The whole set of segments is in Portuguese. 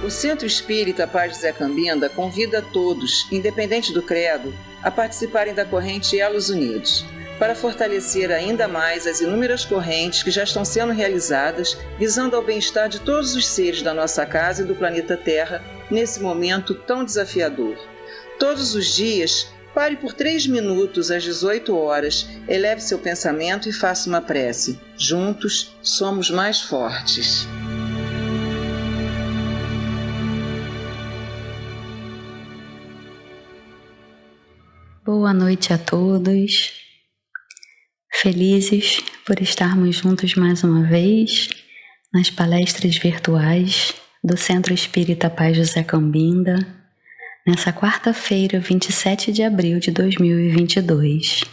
O Centro Espírita Paz de Zé Cambinda convida a todos, independente do credo, a participarem da corrente Elos Unidos, para fortalecer ainda mais as inúmeras correntes que já estão sendo realizadas, visando ao bem-estar de todos os seres da nossa casa e do planeta Terra, nesse momento tão desafiador. Todos os dias, pare por 3 minutos às 18 horas, eleve seu pensamento e faça uma prece. Juntos, somos mais fortes. Boa noite a todos, felizes por estarmos juntos mais uma vez nas palestras virtuais do Centro Espírita Paz de Zé Cambinda, nessa quarta-feira, 27 de abril de 2022.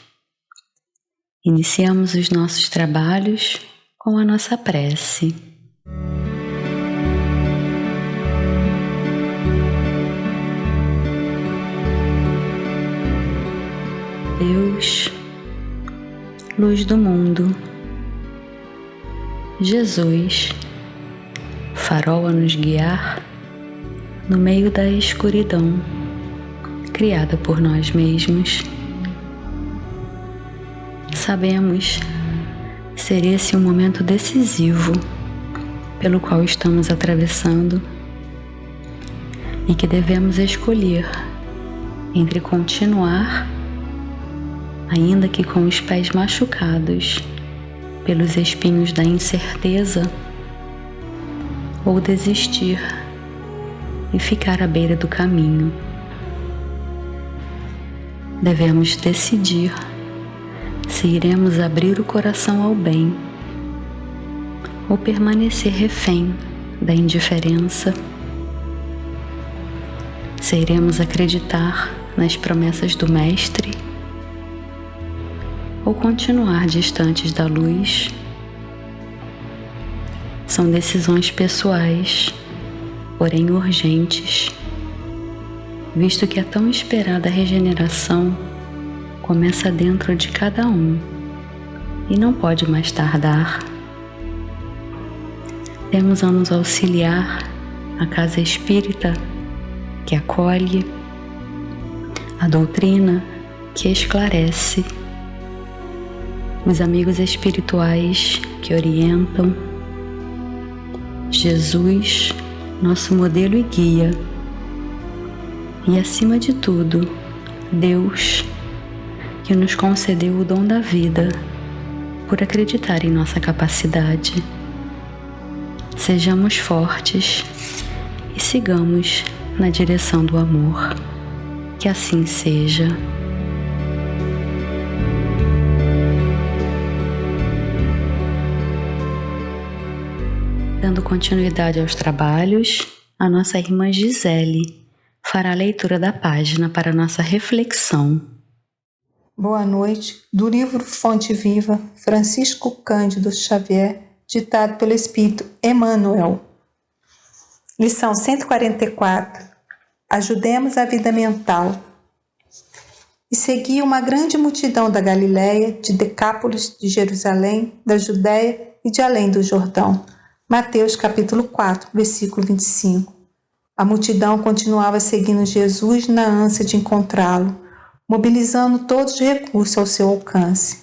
Iniciamos os nossos trabalhos com a nossa prece. Deus, luz do mundo, Jesus, farol a nos guiar no meio da escuridão criada por nós mesmos. Sabemos ser esse um momento decisivo pelo qual estamos atravessando e que devemos escolher entre continuar, ainda que com os pés machucados pelos espinhos da incerteza, ou desistir e ficar à beira do caminho. Devemos decidir se iremos abrir o coração ao bem ou permanecer refém da indiferença, se iremos acreditar nas promessas do Mestre ou continuar distantes da luz. São decisões pessoais, porém urgentes, visto que a tão esperada regeneração começa dentro de cada um e não pode mais tardar. Temos a nos auxiliar a casa espírita que acolhe, a doutrina que esclarece, os amigos espirituais que orientam, Jesus, nosso modelo e guia, e acima de tudo, Deus, que nos concedeu o dom da vida por acreditar em nossa capacidade. Sejamos fortes e sigamos na direção do amor. Que assim seja. Dando continuidade aos trabalhos, a nossa irmã Gisele fará a leitura da página para a nossa reflexão. Boa noite, do livro Fonte Viva, Francisco Cândido Xavier, ditado pelo Espírito Emmanuel. Lição 144. Ajudemos a vida mental. E seguia uma grande multidão da Galiléia, de Decápolis, de Jerusalém, da Judéia e de além do Jordão. Mateus capítulo 4, versículo 25. A multidão continuava seguindo Jesus na ânsia de encontrá-lo, mobilizando todos os recursos ao seu alcance.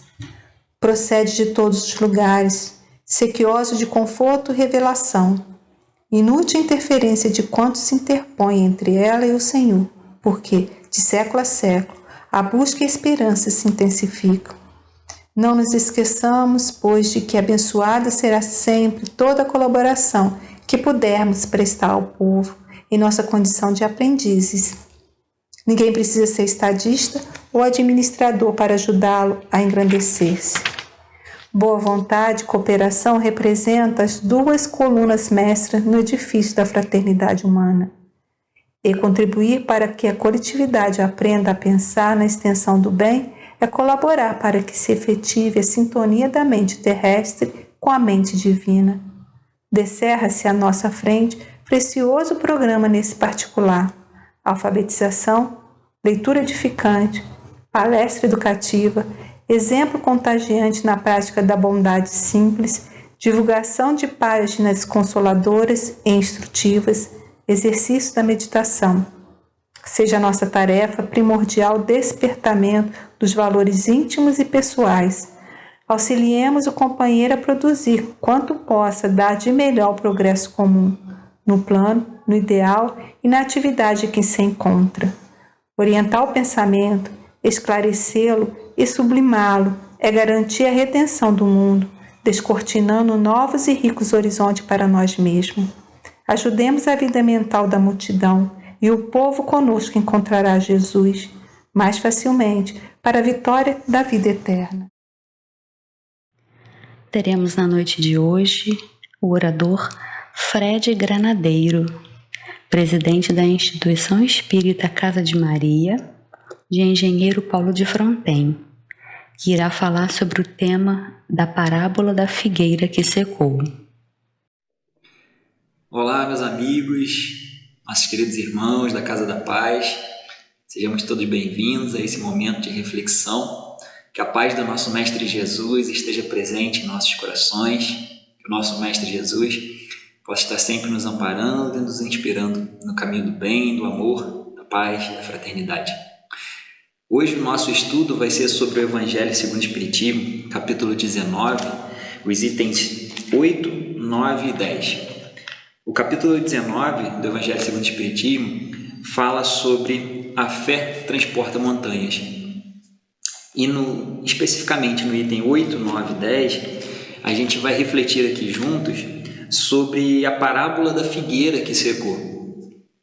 Procede de todos os lugares, sequioso de conforto e revelação. Inútil interferência de quantos se interpõe entre ela e o Senhor, porque, de século a século, a busca e a esperança se intensificam. Não nos esqueçamos, pois, de que abençoada será sempre toda a colaboração que pudermos prestar ao povo em nossa condição de aprendizes. Ninguém precisa ser estadista ou administrador para ajudá-lo a engrandecer-se. Boa vontade e cooperação representam as duas colunas mestras no edifício da fraternidade humana. E contribuir para que a coletividade aprenda a pensar na extensão do bem é colaborar para que se efetive a sintonia da mente terrestre com a mente divina. Descerra-se à nossa frente precioso programa nesse particular: alfabetização, leitura edificante, palestra educativa, exemplo contagiante na prática da bondade simples, divulgação de páginas consoladoras e instrutivas, exercício da meditação. Seja a nossa tarefa primordial despertamento dos valores íntimos e pessoais. Auxiliemos o companheiro a produzir quanto possa dar de melhor ao progresso comum, no plano, no ideal e na atividade em que se encontra. Orientar o pensamento, esclarecê-lo e sublimá-lo é garantir a redenção do mundo, descortinando novos e ricos horizontes para nós mesmos. Ajudemos a vida mental da multidão e o povo conosco encontrará Jesus mais facilmente para a vitória da vida eterna. Teremos na noite de hoje o orador Fred Granadeiro, presidente da Instituição Espírita Casa de Maria, de Engenheiro Paulo de Fronten, que irá falar sobre o tema da parábola da figueira que secou. Olá, meus amigos, nossos queridos irmãos da Casa da Paz, sejamos todos bem-vindos a esse momento de reflexão. Que a paz do nosso Mestre Jesus esteja presente em nossos corações, que o nosso Mestre Jesus possa estar sempre nos amparando e nos inspirando no caminho do bem, do amor, da paz e da fraternidade. Hoje o nosso estudo vai ser sobre o Evangelho segundo o Espiritismo, capítulo 19, os itens 8, 9 e 10. O capítulo 19 do Evangelho segundo o Espiritismo fala sobre a fé transporta montanhas. E especificamente no item 8, 9 e 10, a gente vai refletir aqui juntos sobre a parábola da figueira que secou.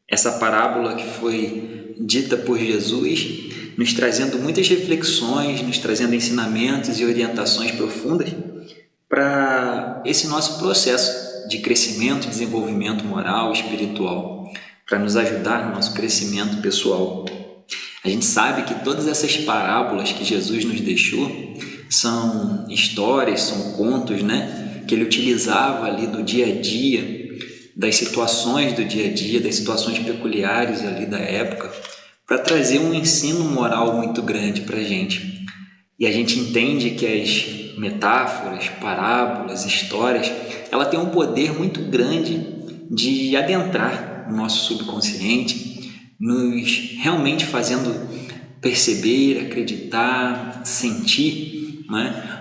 Essa parábola que foi dita por Jesus, nos trazendo muitas reflexões, nos trazendo ensinamentos e orientações profundas para esse nosso processo de crescimento e desenvolvimento moral e espiritual, para nos ajudar no nosso crescimento pessoal. A gente sabe que todas essas parábolas que Jesus nos deixou são histórias, são contos, que ele utilizava ali do dia a dia, das situações do dia a dia, das situações peculiares ali da época, para trazer um ensino moral muito grande para a gente. E a gente entende que as metáforas, parábolas, histórias, ela tem um poder muito grande de adentrar no nosso subconsciente, nos realmente fazendo perceber, acreditar, sentir,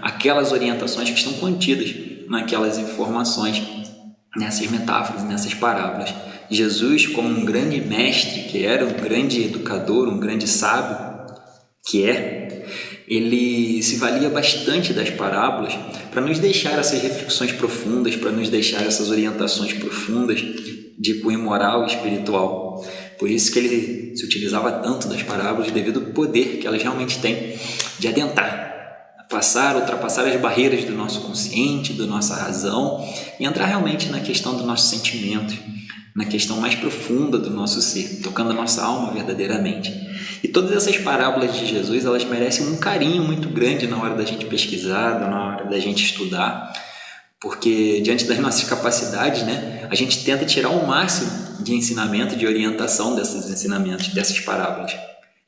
aquelas orientações que estão contidas naquelas informações, nessas metáforas, nessas parábolas. Jesus, como um grande mestre que era, um grande educador, um grande sábio que é, ele se valia bastante das parábolas para nos deixar essas reflexões profundas, para nos deixar essas orientações profundas de cunho moral e espiritual. Por isso que ele se utilizava tanto das parábolas, devido ao poder que elas realmente têm de adentrar, ultrapassar as barreiras do nosso consciente, da nossa razão e entrar realmente na questão do nosso sentimento, na questão mais profunda do nosso ser, tocando a nossa alma verdadeiramente. E todas essas parábolas de Jesus, elas merecem um carinho muito grande na hora da gente pesquisar, na hora da gente estudar, porque diante das nossas capacidades, a gente tenta tirar o máximo de ensinamento, de orientação desses ensinamentos, dessas parábolas.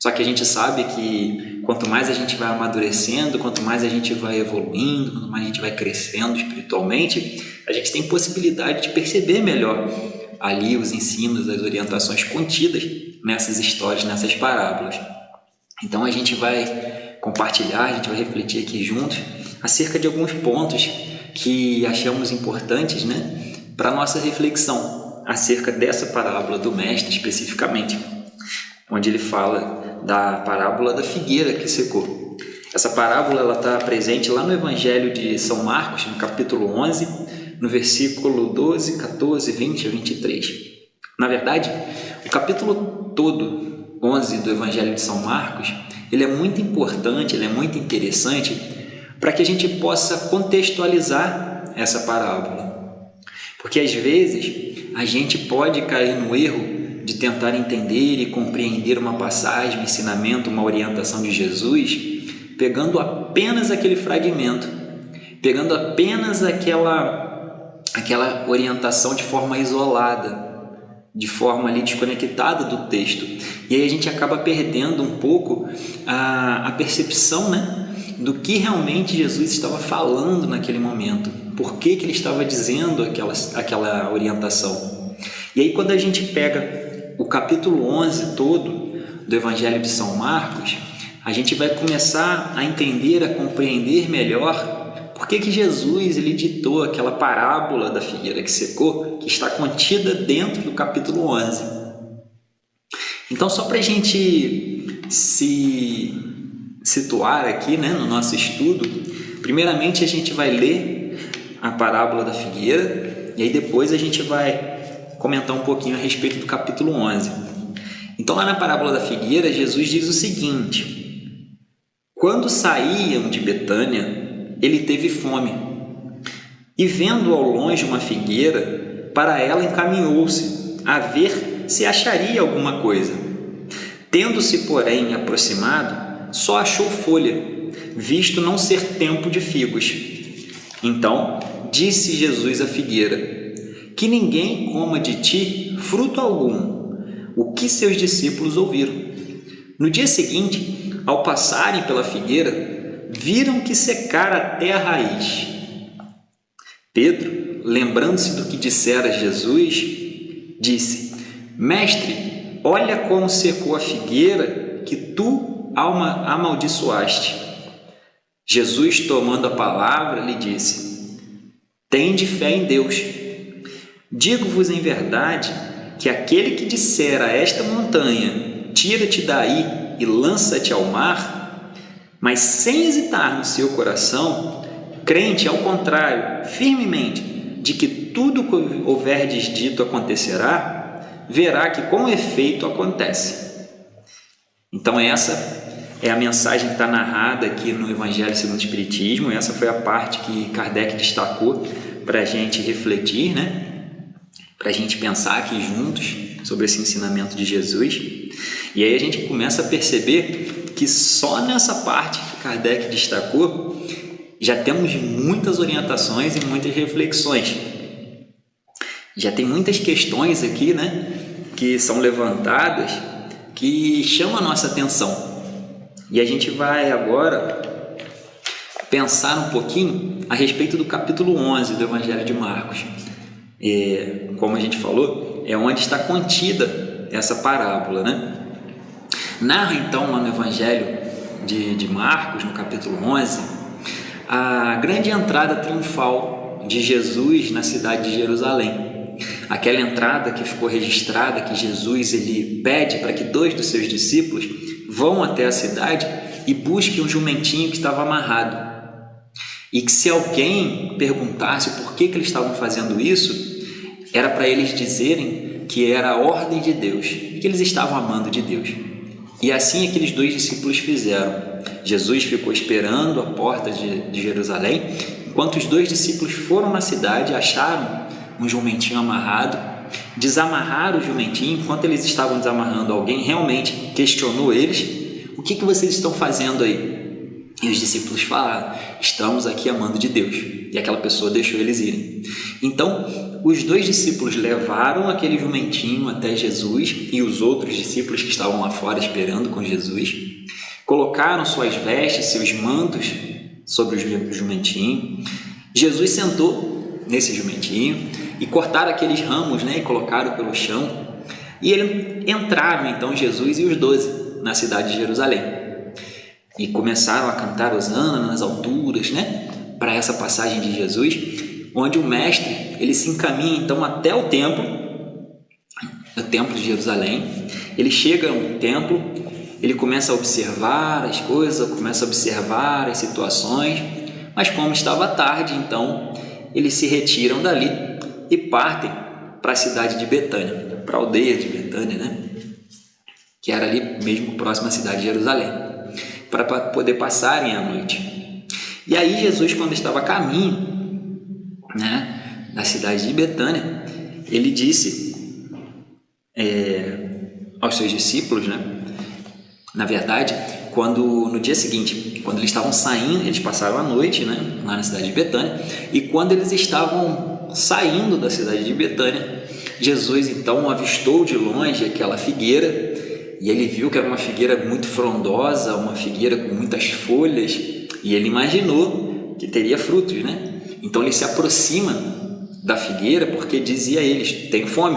Só que a gente sabe que quanto mais a gente vai amadurecendo, quanto mais a gente vai evoluindo, quanto mais a gente vai crescendo espiritualmente, a gente tem possibilidade de perceber melhor ali os ensinos, as orientações contidas nessas histórias, nessas parábolas. Então a gente vai compartilhar, a gente vai refletir aqui juntos acerca de alguns pontos que achamos importantes, para a nossa reflexão acerca dessa parábola do Mestre especificamente, onde ele fala da parábola da figueira que secou. Essa parábola está presente lá no Evangelho de São Marcos, no capítulo 11, no versículo 12, 14, 20 a 23. Na verdade, o capítulo todo, 11 do Evangelho de São Marcos, ele é muito importante, ele é muito interessante para que a gente possa contextualizar essa parábola. Porque às vezes a gente pode cair no erro de tentar entender e compreender uma passagem, um ensinamento, uma orientação de Jesus, pegando apenas aquele fragmento, pegando apenas aquela orientação de forma isolada, de forma ali desconectada do texto. E aí a gente acaba perdendo um pouco a percepção, do que realmente Jesus estava falando naquele momento, por que ele estava dizendo aquela orientação. E aí quando a gente pega o capítulo 11 todo do Evangelho de São Marcos, a gente vai começar a entender, a compreender melhor por que Jesus ele ditou aquela parábola da figueira que secou, que está contida dentro do capítulo 11. Então, só para a gente se situar aqui, né, no nosso estudo, primeiramente a gente vai ler a parábola da figueira e aí depois a gente vai comentar um pouquinho a respeito do capítulo 11. Então, lá na parábola da figueira, Jesus diz o seguinte: quando saíam de Betânia, ele teve fome e, vendo ao longe uma figueira, para ela encaminhou-se a ver se acharia alguma coisa. Tendo-se, porém, aproximado, só achou folha, visto não ser tempo de figos. Então disse Jesus à figueira: que ninguém coma de ti fruto algum. O que seus discípulos ouviram. No dia seguinte, ao passarem pela figueira, viram que secara até a raiz. Pedro, lembrando-se do que dissera Jesus, disse: Mestre, olha como secou a figueira que tu amaldiçoaste. Jesus, tomando a palavra, lhe disse: Tende fé em Deus. Digo-vos em verdade que aquele que disser a esta montanha: tira-te daí e lança-te ao mar, mas sem hesitar no seu coração, crente ao contrário, firmemente, de que tudo que houverdes dito acontecerá, verá que com efeito acontece. Então essa é a mensagem que está narrada aqui no Evangelho segundo o Espiritismo. Essa foi a parte que Kardec destacou para a gente refletir, né? Para a gente pensar aqui juntos sobre esse ensinamento de Jesus. E aí a gente começa a perceber que só nessa parte que Kardec destacou já temos muitas orientações e muitas reflexões. Já tem muitas questões aqui, né, que são levantadas, que chamam a nossa atenção. E a gente vai agora pensar um pouquinho a respeito do capítulo 11 do Evangelho de Marcos. Como a gente falou, é onde está contida essa parábola, né? Narra então lá no Evangelho de Marcos, no capítulo 11, a grande entrada triunfal de Jesus na cidade de Jerusalém. Aquela entrada que ficou registrada, que Jesus ele pede para que 2 dos seus discípulos vão até a cidade e busquem um jumentinho que estava amarrado. E que se alguém perguntasse por que eles estavam fazendo isso, era para eles dizerem que era a ordem de Deus, que eles estavam amando de Deus. E assim aqueles 2 discípulos fizeram. Jesus ficou esperando à porta de Jerusalém, enquanto os 2 discípulos foram na cidade, acharam um jumentinho amarrado, desamarraram o jumentinho. Enquanto eles estavam desamarrando, alguém realmente questionou eles: o que vocês estão fazendo aí? E os discípulos falaram: estamos aqui amando de Deus. E aquela pessoa deixou eles irem. Então, os 2 discípulos levaram aquele jumentinho até Jesus e os outros discípulos que estavam lá fora esperando com Jesus, colocaram suas vestes, seus mantos sobre o jumentinho. Jesus sentou nesse jumentinho e cortaram aqueles ramos, né, e colocaram pelo chão. E entraram então Jesus e os 12 na cidade de Jerusalém. E começaram a cantar hosana nas alturas, né, para essa passagem de Jesus, onde o mestre ele se encaminha então até o templo de Jerusalém. Ele chega no templo, ele começa a observar as coisas, começa a observar as situações, mas como estava tarde, então eles se retiram dali e partem para a cidade de Betânia, para a aldeia de Betânia, né, que era ali mesmo próximo à cidade de Jerusalém, para poder passarem a noite. E aí Jesus, quando estava a caminho, né, da cidade de Betânia, ele disse aos seus discípulos, né, na verdade, no dia seguinte, quando eles estavam saindo, eles passaram a noite, né, lá na cidade de Betânia, e quando eles estavam saindo da cidade de Betânia, Jesus então avistou de longe aquela figueira, e ele viu que era uma figueira muito frondosa, uma figueira com muitas folhas, e ele imaginou que teria frutos, né? Então ele se aproxima da figueira porque dizia a eles: tenho fome.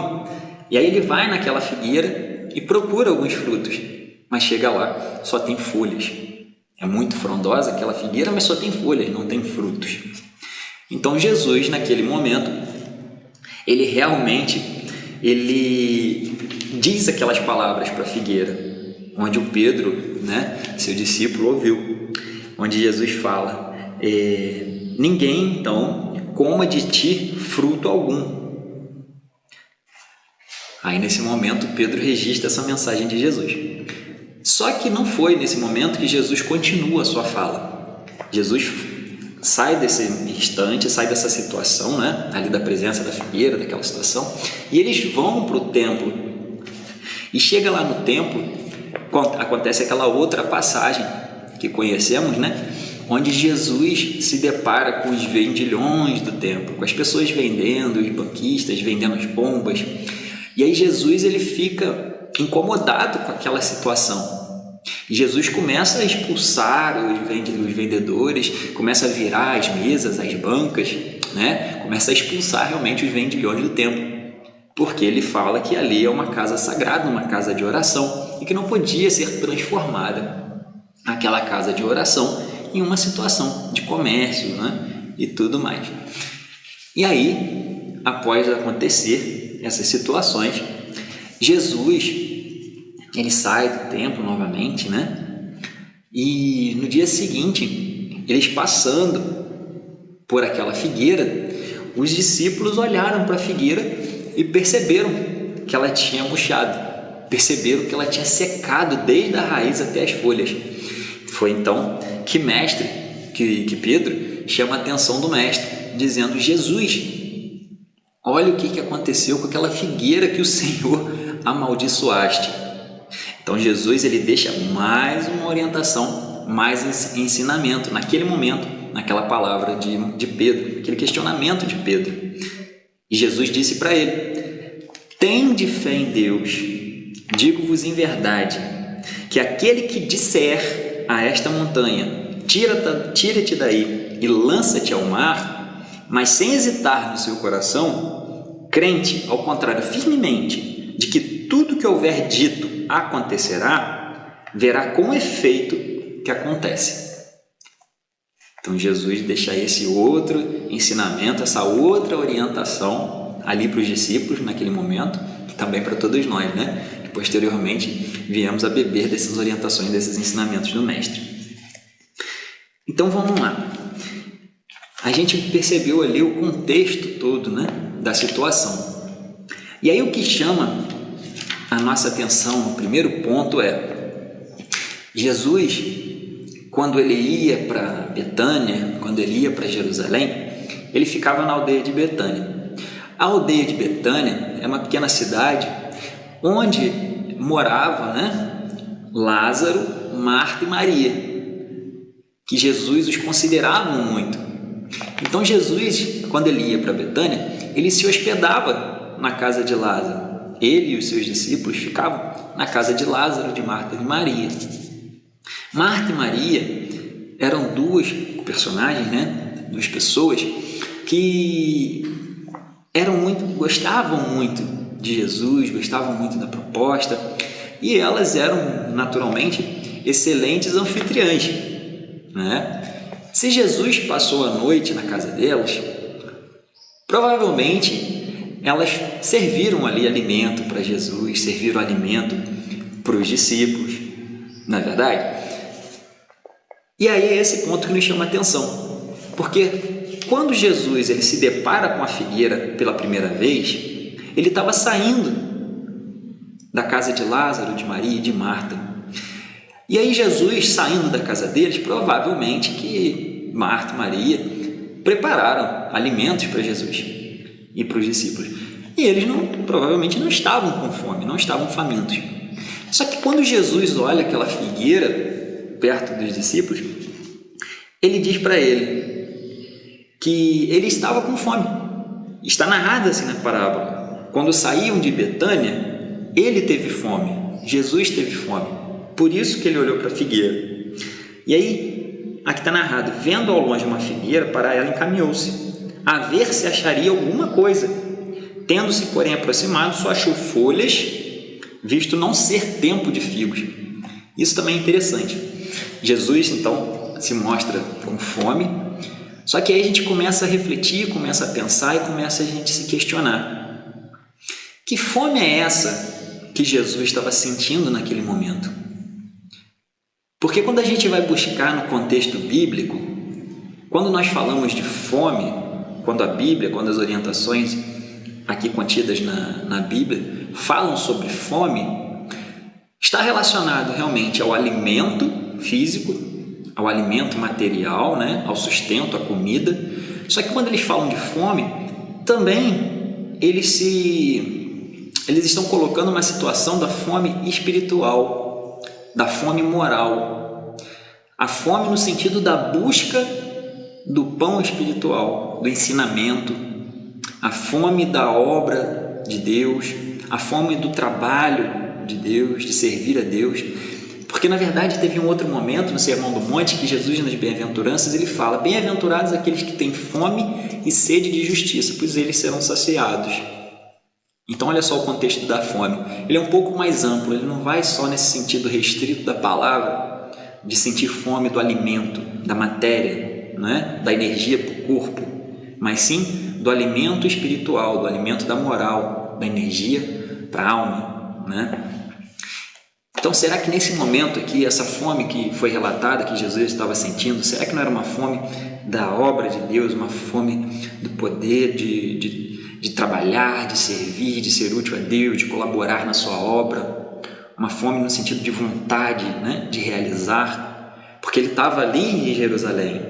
E aí ele vai naquela figueira e procura alguns frutos, mas chega lá, só tem folhas. É muito frondosa aquela figueira, mas só tem folhas, não tem frutos. Então Jesus, naquele momento, ele diz aquelas palavras para a figueira, onde o Pedro, seu discípulo, ouviu, onde Jesus fala: ninguém então coma de ti fruto algum. Aí nesse momento Pedro registra essa mensagem de Jesus. Só que não foi nesse momento que Jesus continua a sua fala. Jesus sai desse instante, sai dessa situação, ali da presença da figueira, daquela situação, e eles vão para o templo. E chega lá no templo, acontece aquela outra passagem que conhecemos, onde Jesus se depara com os vendilhões do templo, com as pessoas vendendo, os banquistas vendendo as pombas. E aí Jesus ele fica incomodado com aquela situação. E Jesus começa a expulsar os vendedores, começa a virar as mesas, as bancas, começa a expulsar realmente os vendilhões do templo, porque ele fala que ali é uma casa sagrada, uma casa de oração, e que não podia ser transformada aquela casa de oração em uma situação de comércio, e tudo mais. E aí, após acontecer essas situações, Jesus ele sai do templo novamente, e no dia seguinte, eles passando por aquela figueira, os discípulos olharam para a figueira e perceberam que ela tinha murchado, perceberam que ela tinha secado desde a raiz até as folhas. Foi então que Pedro chama a atenção do mestre, dizendo: Jesus, olha o que aconteceu com aquela figueira que o Senhor amaldiçoaste. Então Jesus ele deixa mais uma orientação, mais ensinamento naquele momento, naquela palavra de Pedro, aquele questionamento de Pedro. E Jesus disse para ele: tende fé em Deus, digo-vos em verdade, que aquele que disser a esta montanha, tira-te daí e lança-te ao mar, mas sem hesitar no seu coração, crente, ao contrário, firmemente, de que tudo que houver dito acontecerá, verá com efeito que acontece. Então Jesus deixa esse outro ensinamento, essa outra orientação ali para os discípulos naquele momento, e também para todos nós, que posteriormente viemos a beber dessas orientações, desses ensinamentos do mestre. Então vamos lá. A gente percebeu ali o contexto todo, da situação. E aí o que chama a nossa atenção no primeiro ponto é: Jesus, quando ele ia para Betânia, quando ele ia para Jerusalém, ele ficava na aldeia de Betânia. A aldeia de Betânia é uma pequena cidade onde morava, Lázaro, Marta e Maria, que Jesus os considerava muito. Então Jesus, quando ele ia para Betânia, ele se hospedava na casa de Lázaro. Ele e os seus discípulos ficavam na casa de Lázaro, de Marta e de Maria. Marta e Maria eram duas personagens, duas pessoas que gostavam muito de Jesus, gostavam muito da proposta, e elas eram naturalmente excelentes anfitriãs, Se Jesus passou a noite na casa delas, provavelmente elas serviram ali alimento para Jesus, serviram alimento para os discípulos, não é verdade? E aí é esse ponto que nos chama a atenção, porque quando Jesus ele se depara com a figueira pela primeira vez, ele estava saindo da casa de Lázaro, de Maria e de Marta. E aí Jesus, saindo da casa deles, provavelmente que Marta e Maria prepararam alimentos para Jesus e para os discípulos. E eles provavelmente não estavam com fome, não estavam famintos. Só que quando Jesus olha aquela figueira perto dos discípulos, ele diz para ele que ele estava com fome. Está narrado assim na parábola. Quando saíam de Betânia, ele teve fome, Jesus teve fome. Por isso que ele olhou para a figueira. E aí, aqui está narrado: vendo ao longe uma figueira, para ela encaminhou-se, a ver se acharia alguma coisa. tendo-se, porém, aproximado, só achou folhas, visto não ser tempo de figos. Isso também é interessante. Jesus, então, se mostra com fome, só que aí a gente começa a refletir, começa a pensar e começa a gente se questionar. Que fome é essa que Jesus estava sentindo naquele momento? Porque quando a gente vai buscar no contexto bíblico, quando nós falamos de fome, quando a Bíblia, quando as orientações aqui contidas na Bíblia falam sobre fome, está relacionado realmente ao alimento físico, ao alimento material, né? Ao sustento, à comida. Só que quando eles falam de fome, também eles estão colocando uma situação da fome espiritual, da fome moral, a fome no sentido da busca do pão espiritual, do ensinamento, a fome da obra de Deus, a fome do trabalho de Deus, de servir a Deus. Porque na verdade teve um outro momento no Sermão do Monte que Jesus, nas bem-aventuranças, ele fala: bem-aventurados aqueles que têm fome e sede de justiça, pois eles serão saciados. Então olha só o contexto da fome, ele é um pouco mais amplo, ele não vai só nesse sentido restrito da palavra, de sentir fome do alimento, da matéria, né? Da energia para o corpo, mas sim do alimento espiritual, do alimento da moral, da energia para a alma, né? Então, será que nesse momento aqui, essa fome que foi relatada, que Jesus estava sentindo, será que não era uma fome da obra de Deus, uma fome do poder de trabalhar, de servir, de ser útil a Deus, de colaborar na sua obra? Uma fome no sentido de vontade, né? De realizar, porque ele estava ali em Jerusalém,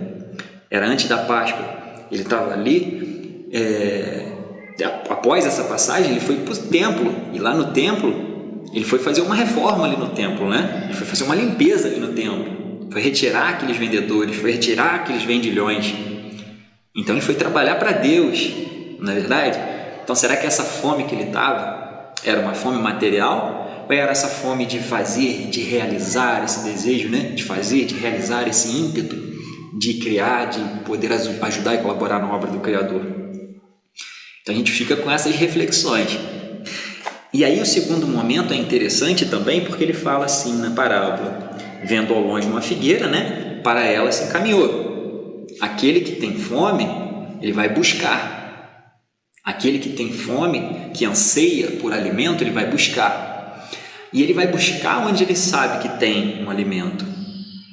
era antes da Páscoa, ele estava ali, após essa passagem, ele foi para o templo, e lá no templo, ele foi fazer uma reforma ali no templo, né? Ele foi fazer uma limpeza ali no templo, foi retirar aqueles vendedores, foi retirar aqueles vendilhões. Então ele foi trabalhar para Deus, não é verdade? Então será que essa fome que ele estava era uma fome material? Ou era essa fome de fazer, de realizar esse desejo, né? De fazer, de realizar esse ímpeto, de criar, de poder ajudar e colaborar na obra do Criador? Então a gente fica com essas reflexões. E aí o segundo momento é interessante também, porque ele fala assim na parábola: vendo ao longe uma figueira, né? Para ela se encaminhou. Aquele que tem fome, ele vai buscar. Aquele que tem fome, que anseia por alimento, ele vai buscar. E ele vai buscar onde ele sabe que tem um alimento,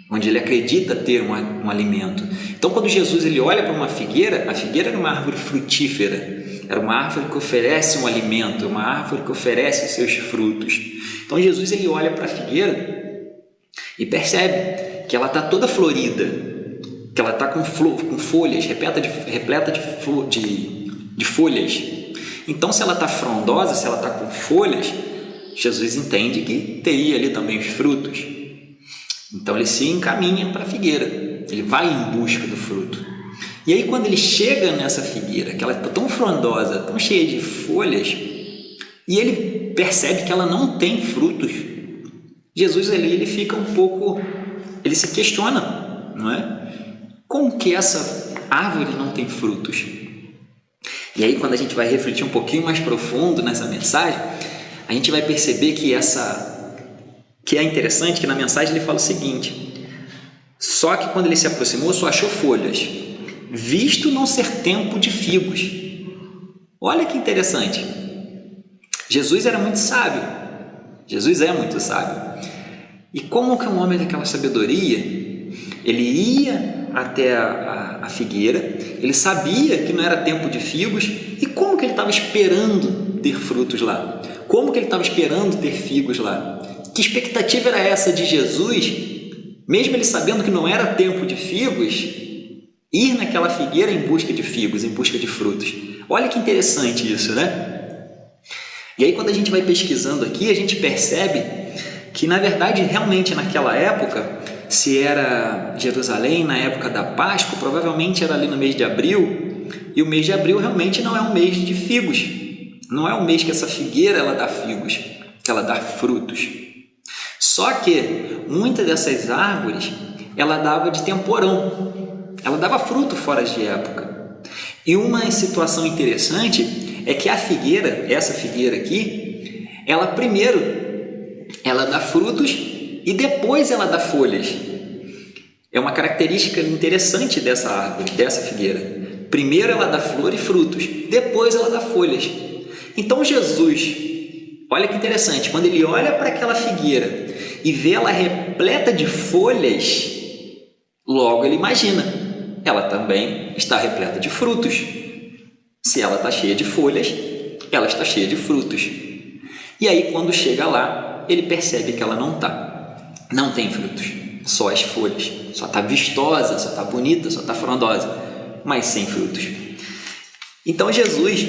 onde ele acredita ter um alimento. Então, quando Jesus ele olha para uma figueira, a figueira era uma árvore frutífera, era uma árvore que oferece um alimento, uma árvore que oferece os seus frutos. Então, Jesus ele olha para a figueira e percebe que ela está toda florida, que ela está com folhas, repleta de folhas. Então, se ela está frondosa, se ela está com folhas, Jesus entende que teria ali também os frutos. Então ele se encaminha para a figueira, ele vai em busca do fruto. E aí quando ele chega nessa figueira, que ela está tão frondosa, tão cheia de folhas, e ele percebe que ela não tem frutos, Jesus ali ele fica um pouco, ele se questiona, não é? Como que essa árvore não tem frutos? E aí quando a gente vai refletir um pouquinho mais profundo nessa mensagem, a gente vai perceber que é interessante que na mensagem ele fala o seguinte: só que quando ele se aproximou só achou folhas, visto não ser tempo de figos. Olha que interessante, Jesus era muito sábio, Jesus é muito sábio. E como que um homem daquela sabedoria, ele ia até a figueira, ele sabia que não era tempo de figos, e como que ele estava esperando ter frutos lá? Como que ele estava esperando ter figos lá? Que expectativa era essa de Jesus, mesmo ele sabendo que não era tempo de figos, ir naquela figueira em busca de figos, em busca de frutos? Olha que interessante isso, né? E aí quando a gente vai pesquisando aqui, a gente percebe que na verdade, realmente naquela época, se era Jerusalém, na época da Páscoa, provavelmente era ali no mês de abril, e o mês de abril realmente não é um mês de figos, não é um mês que essa figueira ela dá figos, que ela dá frutos. Só que muitas dessas árvores ela dava de temporão, ela dava fruto fora de época. E uma situação interessante é que a figueira, essa figueira aqui, ela primeiro ela dá frutos e depois ela dá folhas. É uma característica interessante dessa árvore, dessa figueira. Primeiro ela dá flor e frutos, depois ela dá folhas. Então Jesus, olha que interessante, quando ele olha para aquela figueira e vê ela repleta de folhas, logo ele imagina, ela também está repleta de frutos. Se ela está cheia de folhas, ela está cheia de frutos. E aí quando chega lá, ele percebe que ela não tem frutos, só as folhas, só está vistosa, só está bonita, só está frondosa, mas sem frutos. Então Jesus,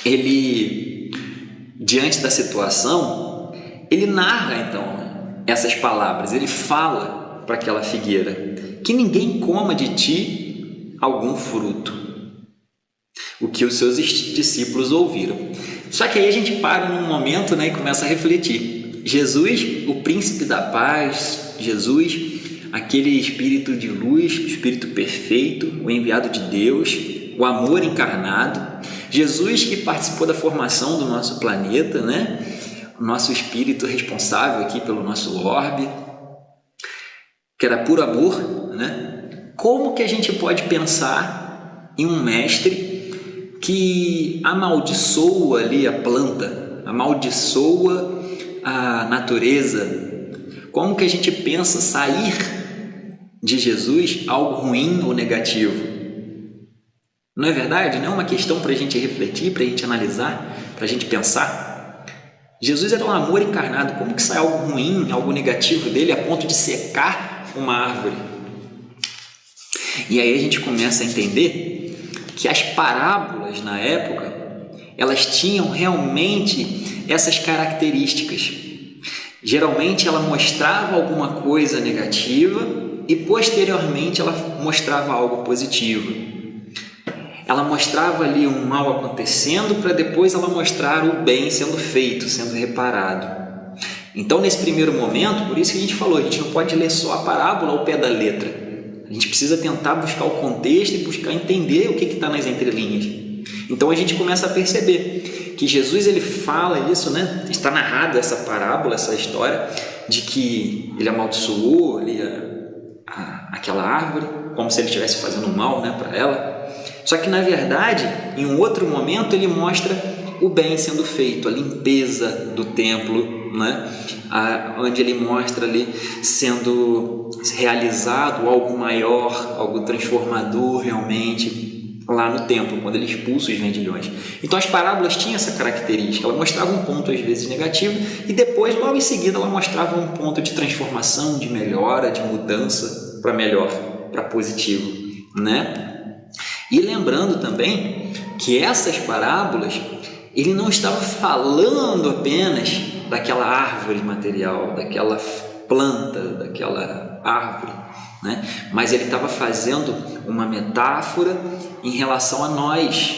ele, diante da situação, ele narra então essas palavras, ele fala para aquela figueira, que ninguém coma de ti algum fruto, o que os seus discípulos ouviram. Só que aí a gente para num momento, né, e começa a refletir. Jesus, o príncipe da paz, Jesus, aquele espírito de luz, o espírito perfeito, o enviado de Deus, o amor encarnado, Jesus que participou da formação do nosso planeta, né? O nosso espírito responsável aqui pelo nosso orbe, que era puro amor, né? Como que a gente pode pensar em um mestre que amaldiçoa ali a planta, amaldiçoa a natureza? Como que a gente pensa sair de Jesus algo ruim ou negativo? Não é verdade? Não é uma questão para a gente refletir, para a gente analisar, para a gente pensar? Jesus era um amor encarnado. Como que sai algo ruim, algo negativo dele a ponto de secar uma árvore? E aí a gente começa a entender que as parábolas na época, elas tinham realmente essas características. Geralmente ela mostrava alguma coisa negativa e posteriormente ela mostrava algo positivo. Ela mostrava ali um mal acontecendo para depois ela mostrar o bem sendo feito, sendo reparado. Então nesse primeiro momento, por isso que a gente falou, a gente não pode ler só a parábola ao pé da letra. A gente precisa tentar buscar o contexto e buscar entender o que está nas entrelinhas. Então a gente começa a perceber que Jesus ele fala isso, né? Está narrada essa parábola, essa história de que ele amaldiçoou ali aquela árvore, como se ele estivesse fazendo mal, né, para ela. Só que na verdade, em um outro momento, ele mostra o bem sendo feito, a limpeza do templo, né? Onde ele mostra ali sendo realizado algo maior, algo transformador realmente lá no templo, quando ele expulsa os vendilhões. Então as parábolas tinham essa característica, ela mostrava um ponto às vezes negativo e depois, logo em seguida, ela mostrava um ponto de transformação, de melhora, de mudança para melhor, para positivo, né? E lembrando também que essas parábolas, ele não estava falando apenas daquela árvore material, daquela planta, daquela árvore, né? Mas ele estava fazendo uma metáfora em relação a nós.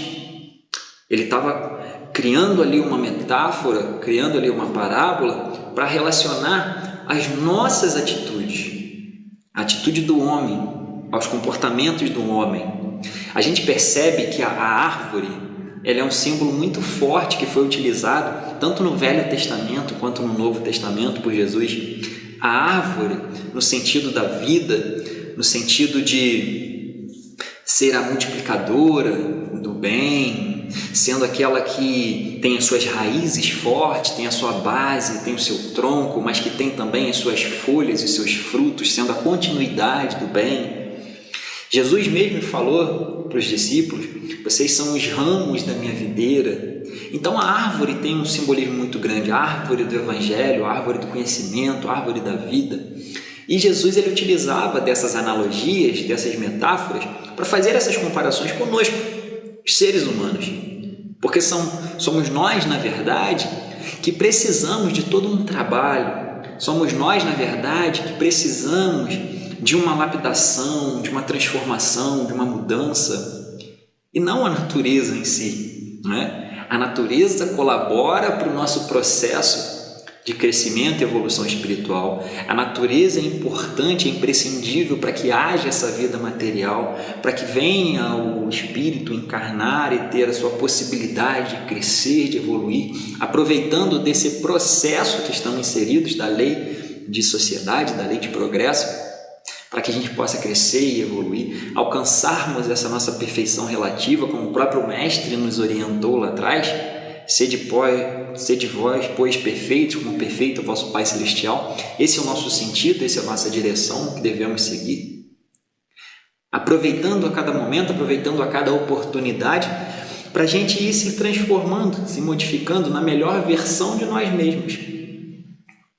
Ele estava criando ali uma metáfora, criando ali uma parábola para relacionar as nossas atitudes, a atitude do homem, aos comportamentos do homem. A gente percebe que a árvore ela é um símbolo muito forte que foi utilizado tanto no Velho Testamento quanto no Novo Testamento por Jesus. A árvore, no sentido da vida, no sentido de ser a multiplicadora do bem, sendo aquela que tem as suas raízes fortes, tem a sua base, tem o seu tronco, mas que tem também as suas folhas e seus frutos, sendo a continuidade do bem. Jesus mesmo falou para os discípulos: vocês são os ramos da minha videira. Então a árvore tem um simbolismo muito grande, a árvore do evangelho, a árvore do conhecimento, a árvore da vida. E Jesus ele utilizava dessas analogias, dessas metáforas, para fazer essas comparações conosco, os seres humanos. Porque somos nós, na verdade, que precisamos de todo um trabalho. Somos nós, na verdade, que precisamos de uma lapidação, de uma transformação, de uma mudança, e não a natureza em si, né? A natureza colabora para o nosso processo de crescimento e evolução espiritual. A natureza é importante, é imprescindível para que haja essa vida material, para que venha o espírito encarnar e ter a sua possibilidade de crescer, de evoluir, aproveitando desse processo que estamos inseridos da lei de sociedade, da lei de progresso, para que a gente possa crescer e evoluir, alcançarmos essa nossa perfeição relativa, como o próprio Mestre nos orientou lá atrás. Sede vós, pois, perfeitos, como perfeito é o vosso Pai Celestial. Esse é o nosso sentido, essa é a nossa direção que devemos seguir. Aproveitando a cada momento, aproveitando a cada oportunidade, para a gente ir se transformando, se modificando na melhor versão de nós mesmos.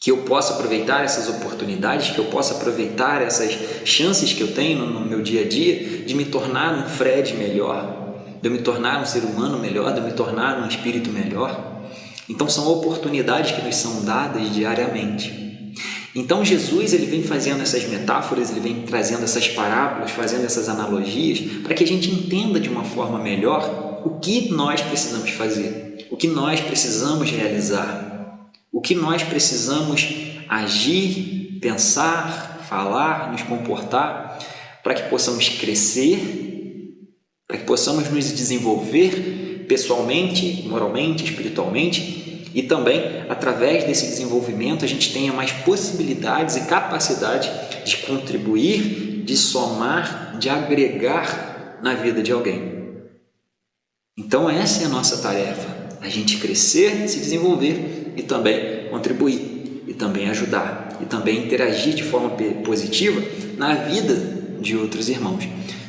Que eu possa aproveitar essas oportunidades, que eu possa aproveitar essas chances que eu tenho no meu dia a dia de me tornar um Fred melhor, de eu me tornar um ser humano melhor, de eu me tornar um espírito melhor. Então são oportunidades que nos são dadas diariamente. Então Jesus ele vem fazendo essas metáforas, ele vem trazendo essas parábolas, fazendo essas analogias, para que a gente entenda de uma forma melhor o que nós precisamos fazer, o que nós precisamos realizar, o que nós precisamos agir, pensar, falar, nos comportar, para que possamos crescer, para que possamos nos desenvolver pessoalmente, moralmente, espiritualmente, e também, através desse desenvolvimento, a gente tenha mais possibilidades e capacidade de contribuir, de somar, de agregar na vida de alguém. Então essa é a nossa tarefa, a gente crescer, se desenvolver e também contribuir, e também ajudar, e também interagir de forma positiva na vida de outros irmãos,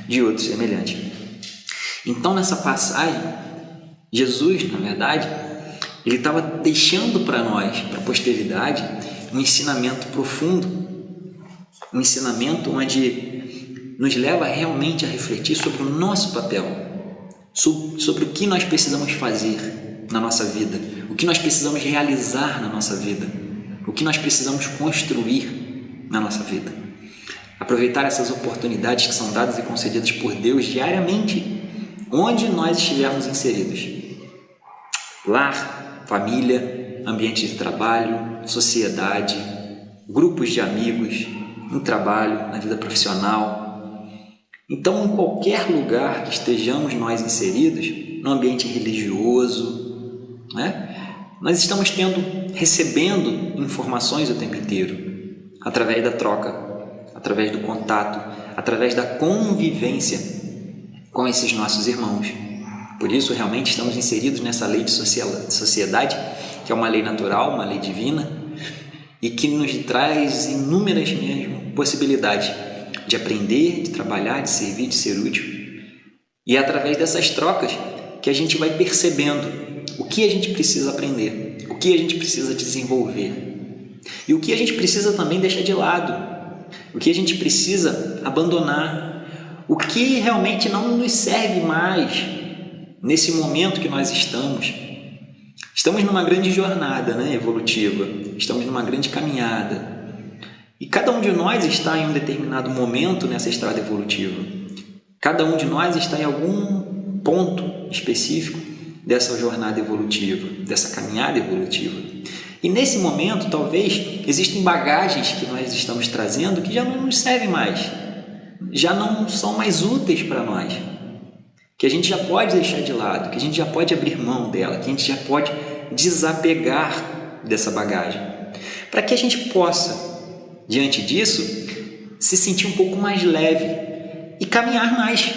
de outros semelhantes. Então, nessa passagem, Jesus, na verdade, ele estava deixando para nós, para a posteridade, um ensinamento profundo, um ensinamento onde nos leva realmente a refletir sobre o nosso papel, sobre o que nós precisamos fazer na nossa vida, o que nós precisamos realizar na nossa vida, o que nós precisamos construir na nossa vida. Aproveitar essas oportunidades que são dadas e concedidas por Deus diariamente, onde nós estivermos inseridos. Lar, família, ambiente de trabalho, sociedade, grupos de amigos, no trabalho, na vida profissional. Então, em qualquer lugar que estejamos nós inseridos, no ambiente religioso, nós estamos recebendo informações o tempo inteiro, através da troca, através do contato, através da convivência com esses nossos irmãos. Por isso, realmente, estamos inseridos nessa lei de sociedade, que é uma lei natural, uma lei divina, e que nos traz inúmeras mesmo possibilidades de aprender, de trabalhar, de servir, de ser útil. E é através dessas trocas que a gente vai percebendo o que a gente precisa aprender, o que a gente precisa desenvolver, e o que a gente precisa também deixar de lado, o que a gente precisa abandonar, o que realmente não nos serve mais nesse momento que nós estamos. Estamos numa grande jornada evolutiva, estamos numa grande caminhada. E cada um de nós está em um determinado momento nessa estrada evolutiva. Cada um de nós está em algum ponto específico dessa jornada evolutiva, dessa caminhada evolutiva. E nesse momento, talvez, existem bagagens que nós estamos trazendo que já não nos servem mais, já não são mais úteis para nós, que a gente já pode deixar de lado, que a gente já pode abrir mão dela, que a gente já pode desapegar dessa bagagem, para que a gente possa, diante disso, se sentir um pouco mais leve e caminhar mais.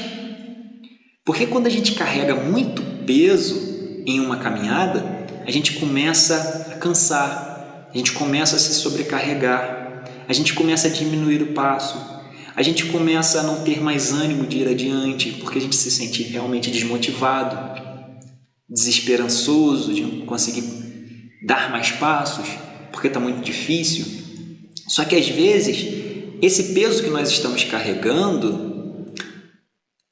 Porque quando a gente carrega muito peso em uma caminhada, a gente começa a cansar, a gente começa a se sobrecarregar, a gente começa a diminuir o passo, a gente começa a não ter mais ânimo de ir adiante, porque a gente se sente realmente desmotivado, desesperançoso de não conseguir dar mais passos, porque está muito difícil. Só que às vezes, esse peso que nós estamos carregando,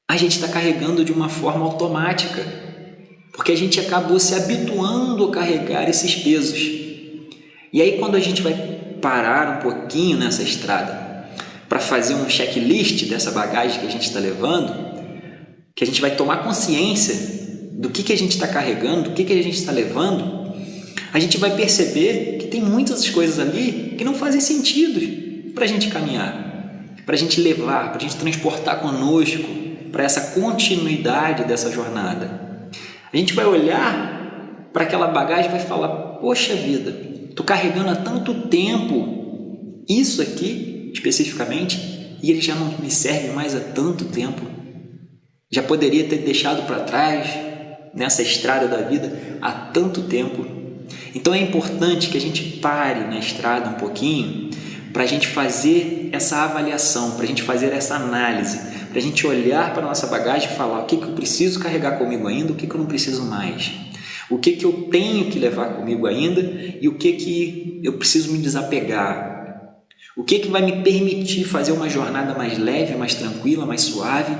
a gente está carregando de uma forma automática, porque a gente acabou se habituando a carregar esses pesos. E aí quando a gente vai parar um pouquinho nessa estrada, para fazer um checklist dessa bagagem que a gente está levando, que a gente vai tomar consciência do que a gente está carregando, do que a gente está levando, a gente vai perceber que tem muitas coisas ali que não fazem sentido para a gente caminhar, para a gente levar, para a gente transportar conosco para essa continuidade dessa jornada. A gente vai olhar para aquela bagagem e vai falar: poxa vida, estou carregando há tanto tempo isso aqui especificamente e ele já não me serve mais há tanto tempo. Já poderia ter deixado para trás nessa estrada da vida há tanto tempo. Então é importante que a gente pare na estrada um pouquinho para a gente fazer essa avaliação, para a gente fazer essa análise, para a gente olhar para a nossa bagagem e falar: o que eu preciso carregar comigo ainda, o que eu não preciso mais, o que eu tenho que levar comigo ainda e o que eu preciso me desapegar, o que vai me permitir fazer uma jornada mais leve, mais tranquila, mais suave,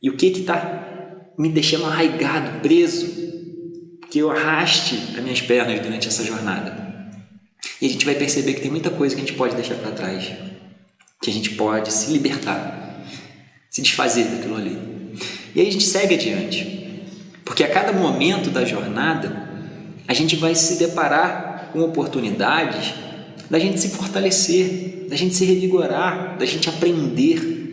e o que está me deixando arraigado, preso, que eu arraste as minhas pernas durante essa jornada. E a gente vai perceber que tem muita coisa que a gente pode deixar para trás, que a gente pode se libertar, se desfazer daquilo ali. E aí a gente segue adiante, porque a cada momento da jornada a gente vai se deparar com oportunidades da gente se fortalecer, da gente se revigorar, da gente aprender,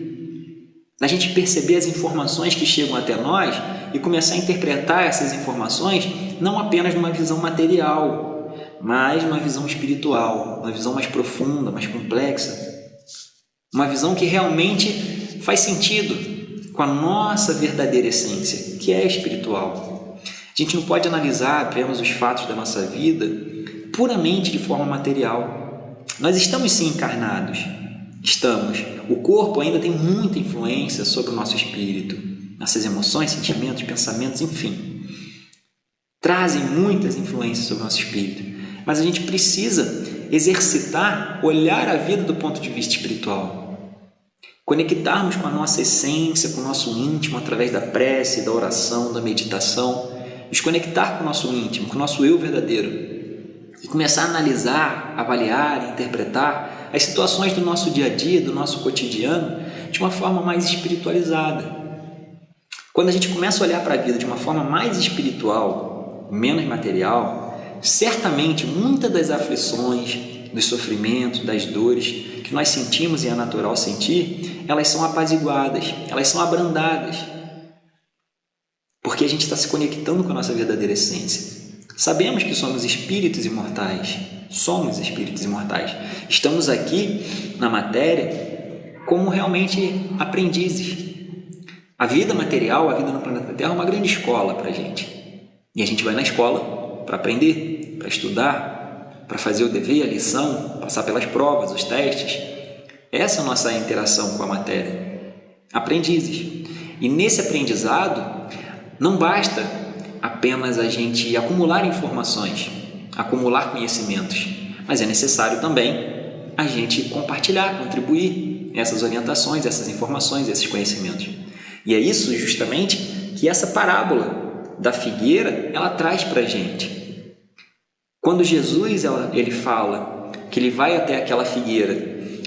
da gente perceber as informações que chegam até nós e começar a interpretar essas informações não apenas numa visão material, mas numa visão espiritual, uma visão mais profunda, mais complexa, uma visão que realmente faz sentido com a nossa verdadeira essência, que é espiritual. A gente não pode analisar apenas os fatos da nossa vida puramente de forma material. Nós estamos sim encarnados, estamos. O corpo ainda tem muita influência sobre o nosso espírito, nossas emoções, sentimentos, pensamentos, enfim. Trazem muitas influências sobre o nosso espírito. Mas a gente precisa exercitar, olhar a vida do ponto de vista espiritual. Conectarmos com a nossa essência, com o nosso íntimo, através da prece, da oração, da meditação. Nos conectar com o nosso íntimo, com o nosso eu verdadeiro. E começar a analisar, avaliar, interpretar as situações do nosso dia a dia, do nosso cotidiano, de uma forma mais espiritualizada. Quando a gente começa a olhar para a vida de uma forma mais espiritual, menos material, certamente muitas das aflições, dos sofrimentos, das dores que nós sentimos e é natural sentir, elas são apaziguadas, elas são abrandadas, porque a gente está se conectando com a nossa verdadeira essência. Sabemos que somos espíritos imortais, estamos aqui na matéria como realmente aprendizes. A vida material, a vida no planeta Terra é uma grande escola para a gente. E a gente vai na escola para aprender, para estudar, para fazer o dever, a lição, passar pelas provas, os testes. Essa é a nossa interação com a matéria. Aprendizes. E nesse aprendizado, não basta apenas a gente acumular informações, acumular conhecimentos, mas é necessário também a gente compartilhar, contribuir essas orientações, essas informações, esses conhecimentos. E é isso justamente que essa parábola da figueira ela traz para a gente. Quando Jesus ele fala que ele vai até aquela figueira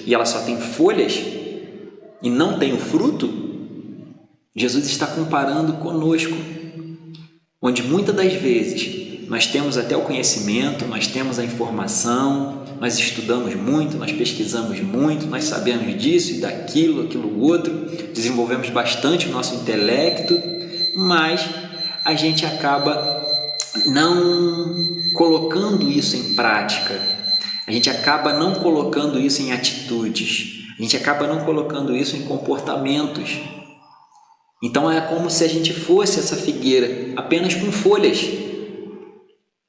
e ela só tem folhas e não tem o fruto, Jesus está comparando conosco, onde muitas das vezes nós temos até o conhecimento, nós temos a informação, nós estudamos muito, nós pesquisamos muito, nós sabemos disso e daquilo, aquilo outro, desenvolvemos bastante o nosso intelecto, mas a gente acaba não colocando isso em prática, a gente acaba não colocando isso em atitudes, a gente acaba não colocando isso em comportamentos. Então é como se a gente fosse essa figueira apenas com folhas,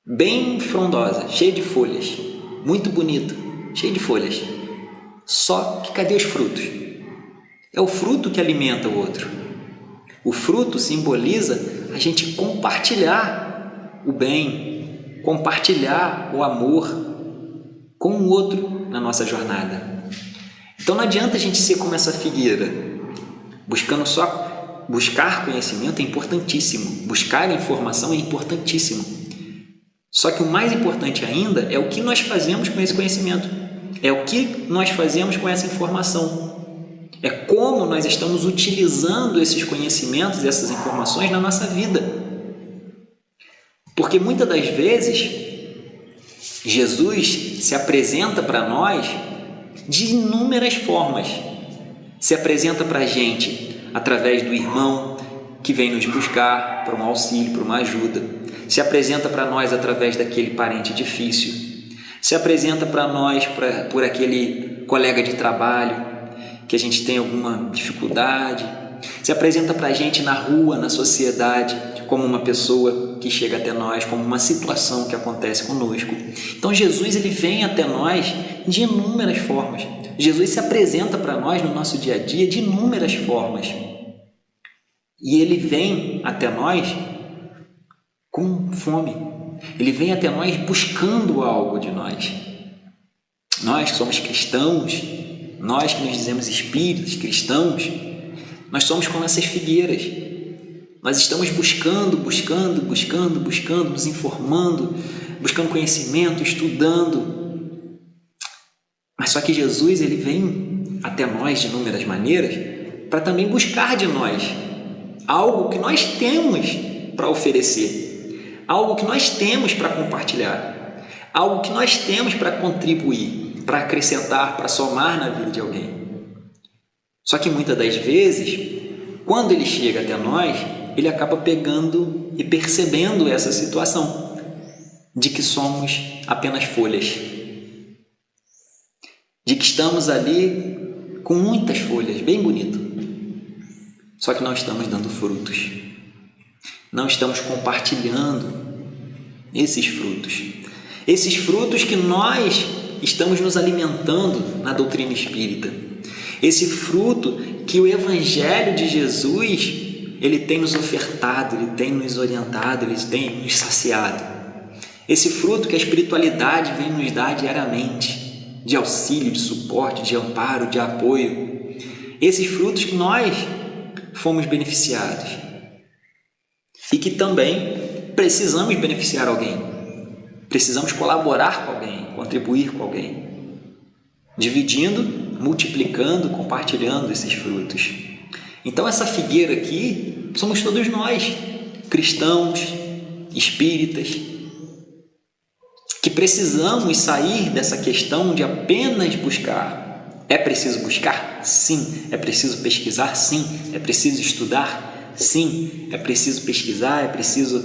bem frondosa, cheia de folhas, muito bonito, cheio de folhas. Só que cadê os frutos? É o fruto que alimenta o outro. O fruto simboliza a gente compartilhar o bem, compartilhar o amor com o outro na nossa jornada. Então não adianta a gente ser como essa figueira, buscando só. Buscar conhecimento é importantíssimo, buscar informação é importantíssimo. Só que o mais importante ainda é o que nós fazemos com esse conhecimento, é o que nós fazemos com essa informação, é como nós estamos utilizando esses conhecimentos, essas informações na nossa vida. Porque muitas das vezes Jesus se apresenta para nós de inúmeras formas. Se apresenta para a gente através do irmão que vem nos buscar para um auxílio, para uma ajuda. Se apresenta para nós através daquele parente difícil. Se apresenta para nós por aquele colega de trabalho que a gente tem alguma dificuldade. Se apresenta para a gente na rua, na sociedade, como uma pessoa que chega até nós, como uma situação que acontece conosco. Então Jesus ele vem até nós de inúmeras formas. Jesus se apresenta para nós no nosso dia a dia de inúmeras formas. E ele vem até nós com fome. Ele vem até nós buscando algo de nós. Nós que somos cristãos, nós que nos dizemos espíritos cristãos, nós somos como essas figueiras. Nós estamos buscando, nos informando, buscando conhecimento, estudando. Mas só que Jesus ele vem até nós de inúmeras maneiras para também buscar de nós algo que nós temos para oferecer, algo que nós temos para compartilhar, algo que nós temos para contribuir, para acrescentar, para somar na vida de alguém. Só que muitas das vezes, quando ele chega até nós, ele acaba pegando e percebendo essa situação de que somos apenas folhas, de que estamos ali com muitas folhas, bem bonito, só que não estamos dando frutos, não estamos compartilhando esses frutos que nós estamos nos alimentando na doutrina espírita, esse fruto que o Evangelho de Jesus ele tem nos ofertado, ele tem nos orientado, ele tem nos saciado. Esse fruto que a espiritualidade vem nos dar diariamente, de auxílio, de suporte, de amparo, de apoio. Esses frutos que nós fomos beneficiados e que também precisamos beneficiar alguém. Precisamos colaborar com alguém, contribuir com alguém, dividindo, multiplicando, compartilhando esses frutos. Então essa figueira aqui somos todos nós, cristãos, espíritas, que precisamos sair dessa questão de apenas buscar. É preciso buscar? Sim. É preciso pesquisar? Sim. É preciso estudar? Sim. É preciso pesquisar? É preciso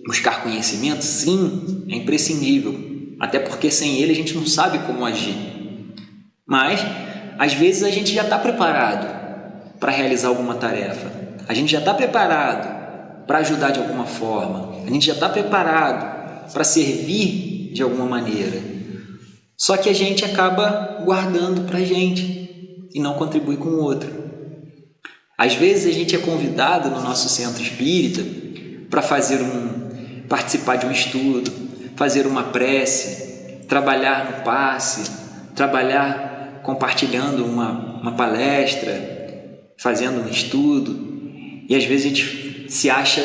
buscar conhecimento? Sim. É imprescindível. Até porque sem ele a gente não sabe como agir. Mas, às vezes, a gente já está preparado para realizar alguma tarefa. A gente já está preparado para ajudar de alguma forma. A gente já está preparado para servir de alguma maneira. Só que a gente acaba guardando para a gente e não contribui com o outro. Às vezes a gente é convidado no nosso centro espírita para participar de um estudo, fazer uma prece, trabalhar no passe, trabalhar compartilhando uma palestra, fazendo um estudo, e às vezes a gente se acha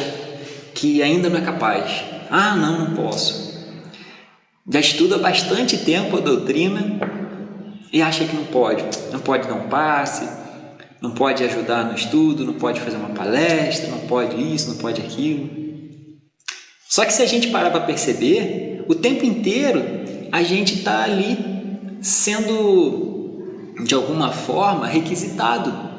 que ainda não é capaz. Ah, não posso. Já estuda há bastante tempo a doutrina e acha que não pode dar um passe, não pode ajudar no estudo, não pode fazer uma palestra, não pode isso, não pode aquilo. Só que se a gente parar para perceber, o tempo inteiro a gente está ali sendo, de alguma forma, requisitado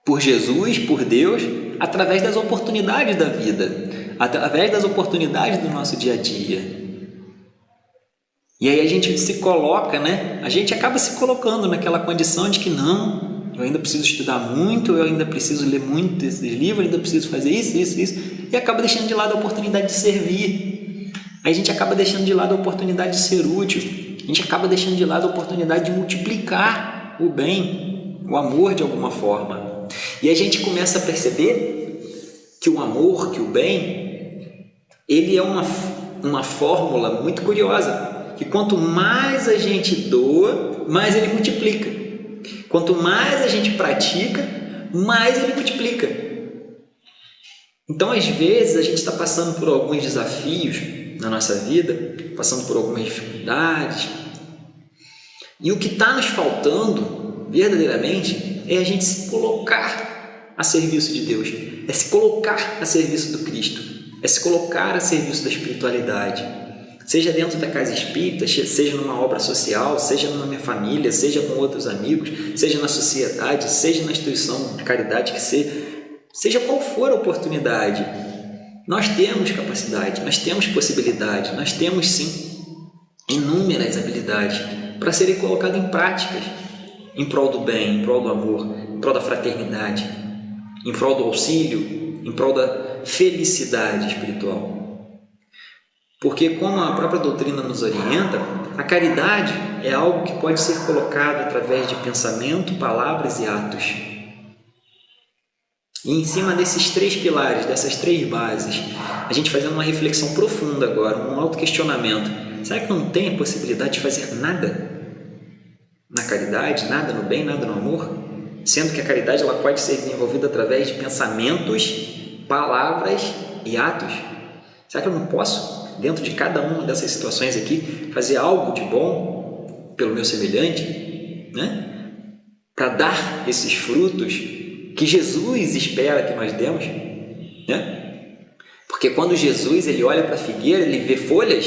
por Jesus, por Deus, através das oportunidades da vida, através das oportunidades do nosso dia a dia. E aí a gente se coloca, a gente acaba se colocando naquela condição de que não, eu ainda preciso estudar muito, eu ainda preciso ler muito esses livros, eu ainda preciso fazer isso, e acaba deixando de lado a oportunidade de servir. Aí a gente acaba deixando de lado a oportunidade de ser útil, a gente acaba deixando de lado a oportunidade de multiplicar o bem, o amor de alguma forma. E a gente começa a perceber que o amor, que o bem, ele é uma fórmula muito curiosa, que quanto mais a gente doa, mais ele multiplica. Quanto mais a gente pratica, mais ele multiplica. Então, às vezes, a gente está passando por alguns desafios na nossa vida, passando por algumas dificuldades, e o que está nos faltando, verdadeiramente, é a gente se colocar a serviço de Deus, é se colocar a serviço do Cristo, é se colocar a serviço da espiritualidade, seja dentro da casa espírita, seja numa obra social, seja na minha família, seja com outros amigos, seja na sociedade, seja na instituição de caridade que seja qual for a oportunidade, nós temos capacidade, nós temos possibilidade, nós temos sim inúmeras habilidades para serem colocadas em práticas em prol do bem, em prol do amor, em prol da fraternidade, em prol do auxílio, em prol da felicidade espiritual. Porque, como a própria doutrina nos orienta, a caridade é algo que pode ser colocado através de pensamento, palavras e atos. E em cima desses 3 pilares, dessas 3 bases, a gente fazendo uma reflexão profunda agora, um autoquestionamento. Será que não tem a possibilidade de fazer nada na caridade, nada no bem, nada no amor? Sendo que a caridade ela pode ser desenvolvida através de pensamentos, palavras e atos. Será que eu não posso, dentro de cada uma dessas situações aqui, fazer algo de bom pelo meu semelhante, né? Para dar esses frutos que Jesus espera que nós demos, né? Porque quando Jesus ele olha para a figueira, ele vê folhas.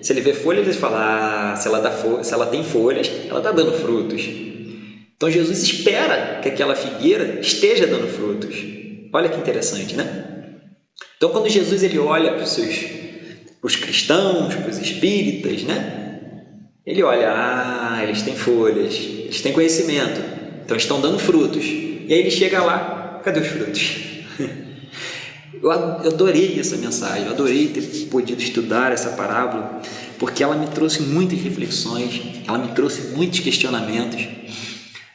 Se ele vê folhas, ele fala, se ela tem folhas, ela está dando frutos. Então Jesus espera que aquela figueira esteja dando frutos. Olha que interessante, né? Então quando Jesus ele olha para os cristãos, para os espíritas, né? Ele olha, eles têm folhas, eles têm conhecimento, então estão dando frutos. E aí ele chega lá, cadê os frutos? Eu adorei essa mensagem, eu adorei ter podido estudar essa parábola, porque ela me trouxe muitas reflexões, ela me trouxe muitos questionamentos,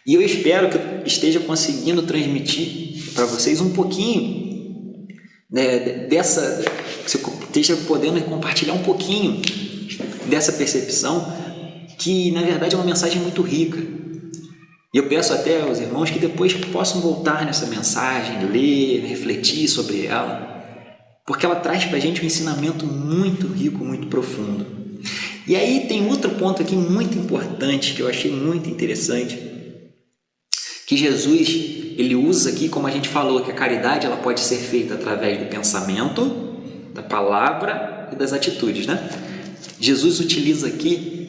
e eu espero que eu esteja conseguindo transmitir para vocês um pouquinho, né, dessa, que eu esteja podendo compartilhar um pouquinho dessa percepção, que na verdade é uma mensagem muito rica. E eu peço até aos irmãos que depois possam voltar nessa mensagem, ler, refletir sobre ela, porque ela traz para a gente um ensinamento muito rico, muito profundo. E aí tem outro ponto aqui muito importante, que eu achei muito interessante, que Jesus ele usa aqui, como a gente falou, que a caridade ela pode ser feita através do pensamento, da palavra e das atitudes, né? Jesus utiliza aqui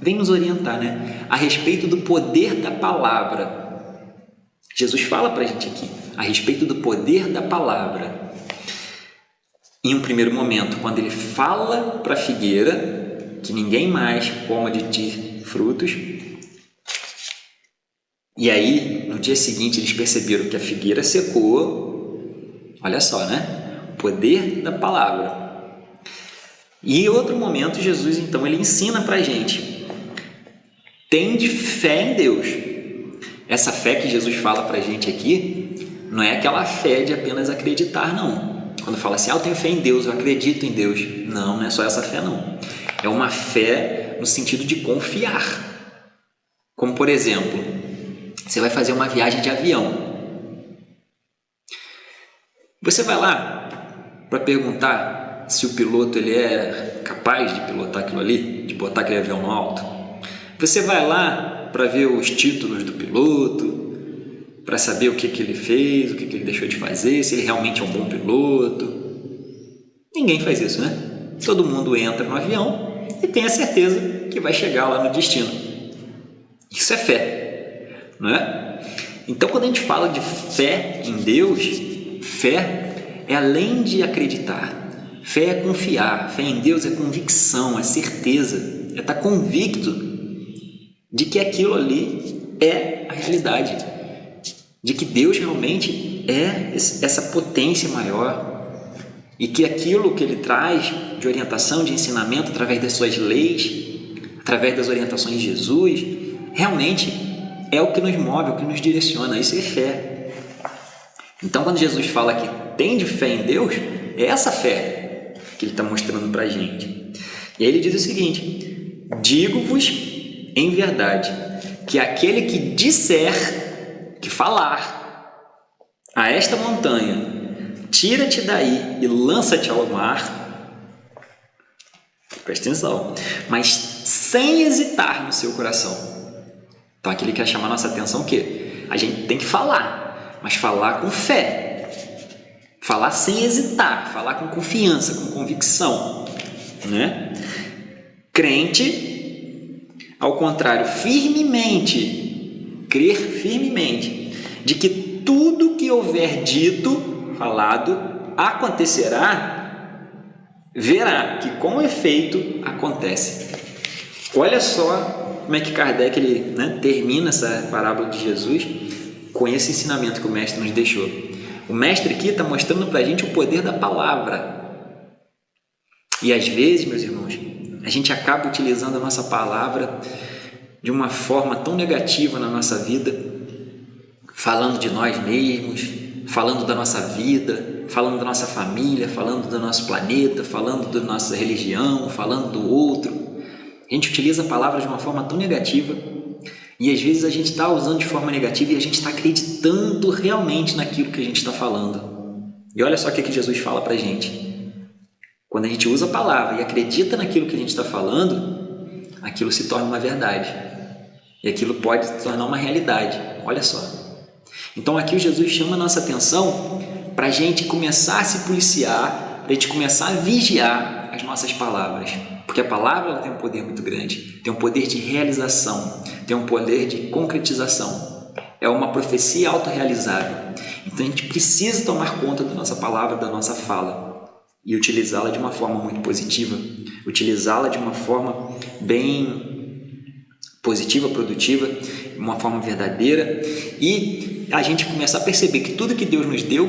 vem nos orientar, né, a respeito do poder da palavra. Jesus fala para a gente aqui a respeito do poder da palavra. Em um primeiro momento, quando ele fala para a figueira que ninguém mais coma de ti frutos, e aí no dia seguinte eles perceberam que a figueira secou. Olha só, né? O poder da palavra. E em outro momento Jesus então ele ensina para a gente: tende fé em Deus. Essa fé que Jesus fala para a gente aqui não é aquela fé de apenas acreditar, não. Quando fala assim, eu tenho fé em Deus, eu acredito em Deus. Não, não é só essa fé, não. É uma fé no sentido de confiar. Como, por exemplo, você vai fazer uma viagem de avião. Você vai lá para perguntar se o piloto ele é capaz de pilotar aquilo ali, de botar aquele avião no alto. Você vai lá para ver os títulos do piloto, para saber o que ele fez, o que ele deixou de fazer, se ele realmente é um bom piloto. Ninguém faz isso, né? Todo mundo entra no avião e tem a certeza que vai chegar lá no destino. Isso é fé, não é? Então, quando a gente fala de fé em Deus, fé é além de acreditar. Fé é confiar. Fé em Deus é convicção, é certeza, é estar convicto de que aquilo ali é a realidade, de que Deus realmente é essa potência maior e que aquilo que Ele traz de orientação, de ensinamento através das suas leis, através das orientações de Jesus, realmente é o que nos move, é o que nos direciona. Isso é fé. Então, quando Jesus fala que tem de fé em Deus, é essa fé que Ele está mostrando para a gente. E aí Ele diz o seguinte: digo-vos em verdade, que aquele que disser, que falar a esta montanha, tira-te daí e lança-te ao mar, presta atenção, mas sem hesitar no seu coração. Então aqui ele quer chamar nossa atenção o quê? A gente tem que falar, mas falar com fé. Falar sem hesitar, falar com confiança, com convicção, né? Crente, ao contrário, firmemente, crer firmemente de que tudo que houver dito, falado, acontecerá, verá que com efeito acontece. Olha só como é que Kardec termina essa parábola de Jesus com esse ensinamento que o mestre nos deixou. O mestre aqui está mostrando para a gente o poder da palavra. E às vezes, meus irmãos, a gente acaba utilizando a nossa palavra de uma forma tão negativa na nossa vida, falando de nós mesmos, falando da nossa vida, falando da nossa família, falando do nosso planeta, falando da nossa religião, falando do outro. A gente utiliza a palavra de uma forma tão negativa e às vezes a gente está usando de forma negativa e a gente está acreditando realmente naquilo que a gente está falando. E olha só o que Jesus fala para a gente. Quando a gente usa a palavra e acredita naquilo que a gente está falando, aquilo se torna uma verdade. E aquilo pode se tornar uma realidade. Olha só. Então aqui o Jesus chama a nossa atenção para a gente começar a se policiar, para a gente começar a vigiar as nossas palavras. Porque a palavra ela tem um poder muito grande, tem um poder de realização, tem um poder de concretização. É uma profecia autorrealizável. Então a gente precisa tomar conta da nossa palavra, da nossa fala e utilizá-la de uma forma muito positiva, utilizá-la de uma forma bem positiva, produtiva, uma forma verdadeira, e a gente começar a perceber que tudo que Deus nos deu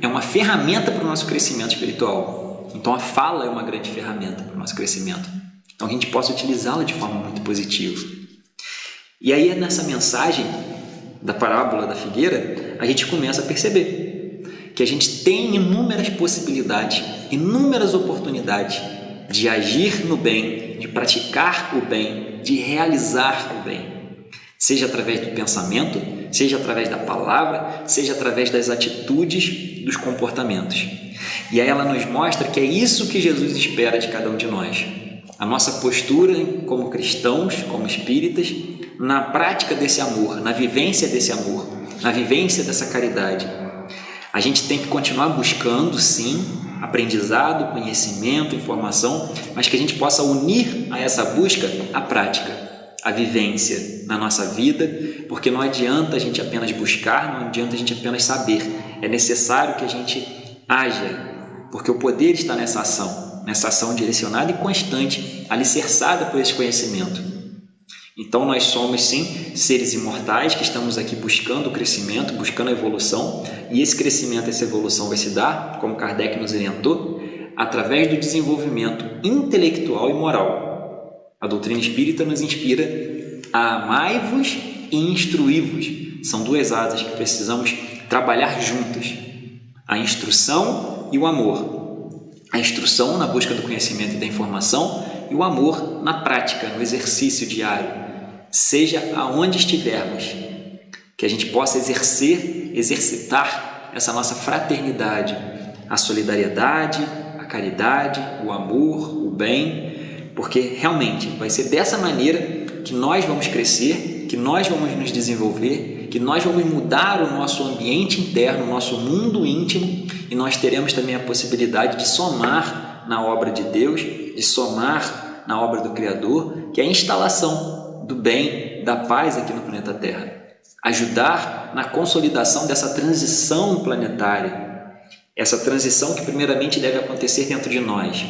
é uma ferramenta para o nosso crescimento espiritual. Então a fala é uma grande ferramenta para o nosso crescimento. Então a gente possa utilizá-la de forma muito positiva. E aí nessa mensagem da parábola da figueira, a gente começa a perceber que a gente tem inúmeras possibilidades, inúmeras oportunidades de agir no bem, de praticar o bem, de realizar o bem, seja através do pensamento, seja através da palavra, seja através das atitudes, dos comportamentos. E aí ela nos mostra que é isso que Jesus espera de cada um de nós. A nossa postura como cristãos, como espíritas, na prática desse amor, na vivência desse amor, na vivência dessa caridade. A gente tem que continuar buscando, sim, aprendizado, conhecimento, informação, mas que a gente possa unir a essa busca a prática, a vivência na nossa vida, porque não adianta a gente apenas buscar, não adianta a gente apenas saber. É necessário que a gente haja, porque o poder está nessa ação direcionada e constante, alicerçada por esse conhecimento. Então nós somos sim seres imortais que estamos aqui buscando o crescimento, buscando a evolução, e esse crescimento, essa evolução vai se dar, como Kardec nos orientou, através do desenvolvimento intelectual e moral. A doutrina espírita nos inspira a amai-vos e instruí-vos. São duas asas que precisamos trabalhar juntas: a instrução e o amor. A instrução na busca do conhecimento e da informação, e o amor na prática, no exercício diário, seja aonde estivermos, que a gente possa exercitar essa nossa fraternidade, a solidariedade, a caridade, o amor, o bem, porque realmente vai ser dessa maneira que nós vamos crescer, que nós vamos nos desenvolver, que nós vamos mudar o nosso ambiente interno, o nosso mundo íntimo, e nós teremos também a possibilidade de somar na obra de Deus, de somar na obra do Criador, que é a instalação do bem, da paz aqui no planeta Terra. Ajudar na consolidação dessa transição planetária, essa transição que primeiramente deve acontecer dentro de nós.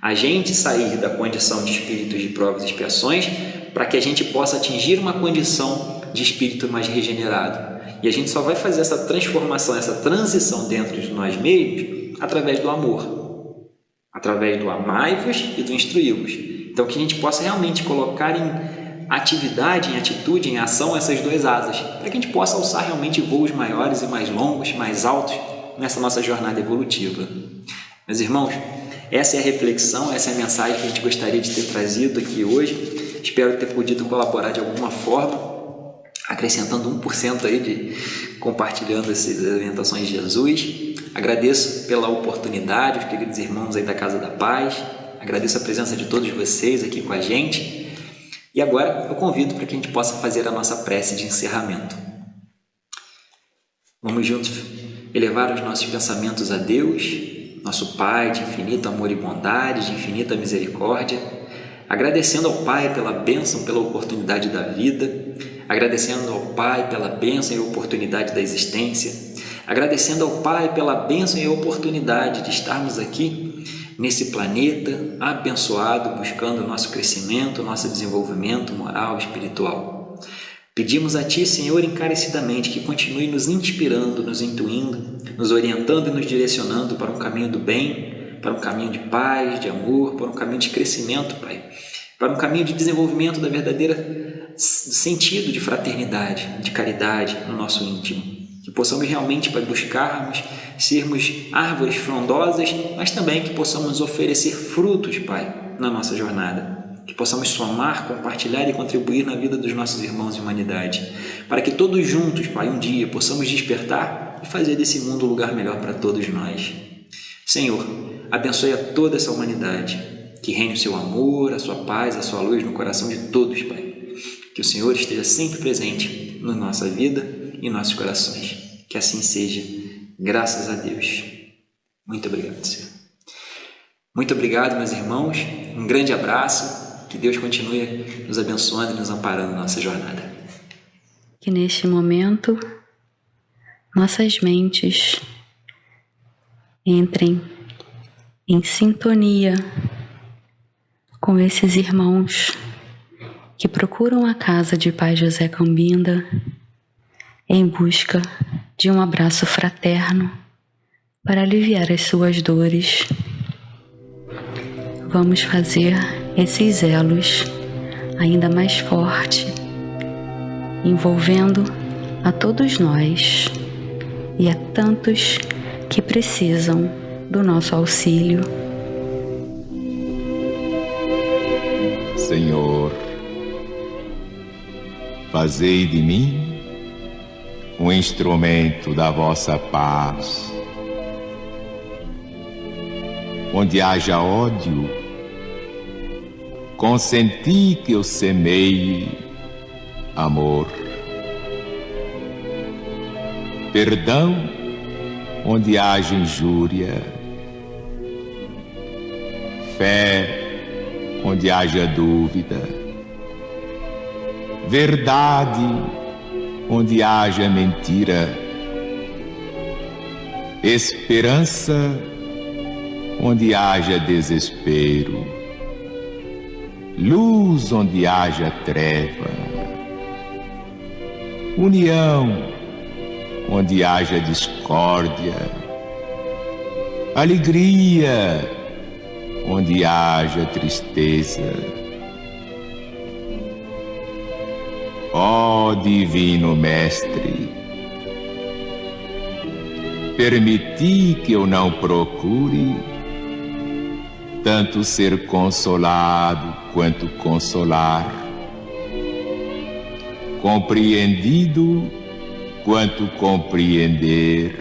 A gente sair da condição de espíritos de provas e expiações para que a gente possa atingir uma condição de espírito mais regenerado. E a gente só vai fazer essa transformação, essa transição dentro de nós mesmos através do amor, através do amai-vos e do instruí-vos. Então que a gente possa realmente colocar em atividade, em atitude, em ação essas duas asas, para que a gente possa alçar realmente voos maiores e mais longos, mais altos nessa nossa jornada evolutiva. Meus irmãos, essa é a reflexão, essa é a mensagem que a gente gostaria de ter trazido aqui hoje. Espero ter podido colaborar de alguma forma, acrescentando 1% aí de compartilhando essas orientações de Jesus. Agradeço pela oportunidade, os queridos irmãos aí da Casa da Paz. Agradeço a presença de todos vocês aqui com a gente. E agora eu convido para que a gente possa fazer a nossa prece de encerramento. Vamos juntos elevar os nossos pensamentos a Deus, nosso Pai de infinito amor e bondade, de infinita misericórdia, agradecendo ao Pai pela bênção, pela oportunidade da vida, agradecendo ao Pai pela bênção e oportunidade da existência, agradecendo ao Pai pela bênção e oportunidade de estarmos aqui nesse planeta abençoado, buscando o nosso crescimento, o nosso desenvolvimento moral e espiritual. Pedimos a Ti, Senhor, encarecidamente, que continue nos inspirando, nos intuindo, nos orientando e nos direcionando para um caminho do bem, para um caminho de paz, de amor, para um caminho de crescimento, Pai, para um caminho de desenvolvimento da verdadeira sentido de fraternidade, de caridade no nosso íntimo. Que possamos realmente, Pai, buscarmos sermos árvores frondosas, mas também que possamos oferecer frutos, Pai, na nossa jornada. Que possamos somar, compartilhar e contribuir na vida dos nossos irmãos de humanidade, para que todos juntos, Pai, um dia possamos despertar e fazer desse mundo um lugar melhor para todos nós. Senhor, abençoe a toda essa humanidade, que reine o seu amor, a sua paz, a sua luz no coração de todos, Pai. Que o Senhor esteja sempre presente na nossa vida e em nossos corações. Que assim seja, graças a Deus. Muito obrigado, Senhor. Muito obrigado, meus irmãos. Um grande abraço. Que Deus continue nos abençoando e nos amparando na nossa jornada. Que neste momento nossas mentes entrem em sintonia com esses irmãos que procuram a casa de Pai José Cambinda em busca de um abraço fraterno para aliviar as suas dores. Vamos fazer esses elos ainda mais forte, envolvendo a todos nós e a tantos que precisam do nosso auxílio. Senhor, fazei de mim um instrumento da vossa paz. Onde haja ódio, consenti que eu semeie amor. Perdão onde haja injúria, fé onde haja dúvida, verdade onde haja mentira, esperança onde haja desespero, luz onde haja treva, união onde haja discórdia, alegria onde haja tristeza. Ó Divino Mestre, permiti que eu não procure tanto ser consolado quanto consolar, compreendido quanto compreender,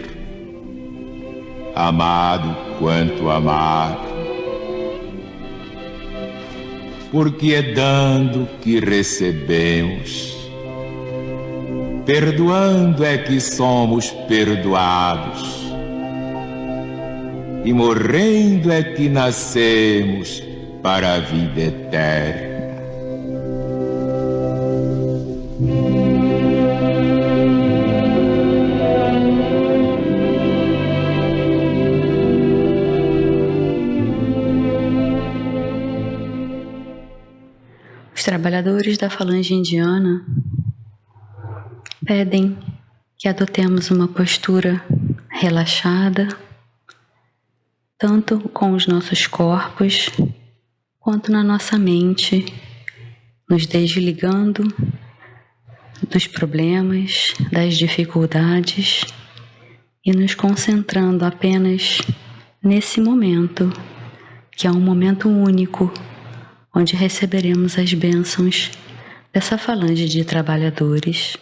amado quanto amar, porque é dando que recebemos, perdoando é que somos perdoados, e morrendo é que nascemos para a vida eterna. Os trabalhadores da falange indiana pedem que adotemos uma postura relaxada, tanto com os nossos corpos, quanto na nossa mente, nos desligando dos problemas, das dificuldades e nos concentrando apenas nesse momento, que é um momento único, onde receberemos as bênçãos dessa falange de trabalhadores.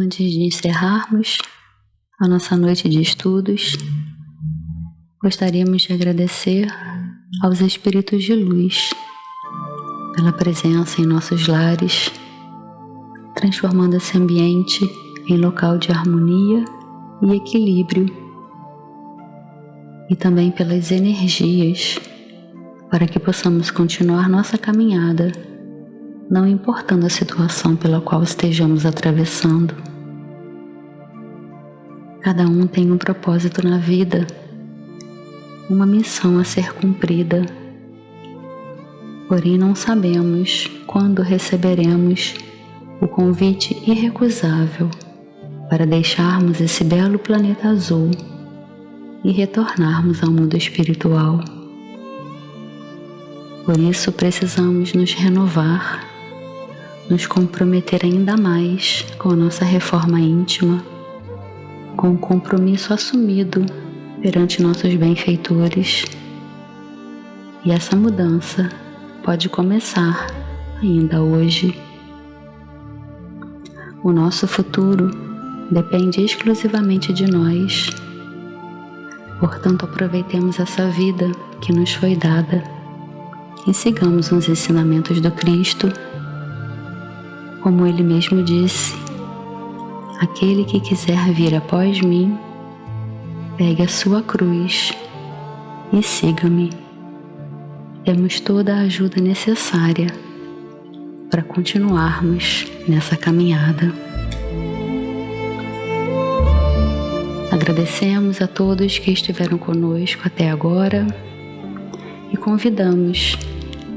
Antes de encerrarmos a nossa noite de estudos, gostaríamos de agradecer aos espíritos de luz pela presença em nossos lares, transformando esse ambiente em local de harmonia e equilíbrio, e também pelas energias para que possamos continuar nossa caminhada, não importando a situação pela qual estejamos atravessando. Cada um tem um propósito na vida, uma missão a ser cumprida, porém não sabemos quando receberemos o convite irrecusável para deixarmos esse belo planeta azul e retornarmos ao mundo espiritual. Por isso precisamos nos renovar, nos comprometer ainda mais com a nossa reforma íntima, com o compromisso assumido perante nossos benfeitores. E essa mudança pode começar ainda hoje. O nosso futuro depende exclusivamente de nós. Portanto, aproveitemos essa vida que nos foi dada e sigamos os ensinamentos do Cristo. Como Ele mesmo disse: aquele que quiser vir após mim, pegue a sua cruz e siga-me. Temos toda a ajuda necessária para continuarmos nessa caminhada. Agradecemos a todos que estiveram conosco até agora e convidamos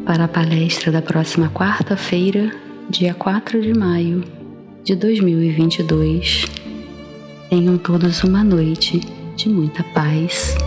para a palestra da próxima quarta-feira, dia 4 de maio de 2022. Tenham todos uma noite de muita paz.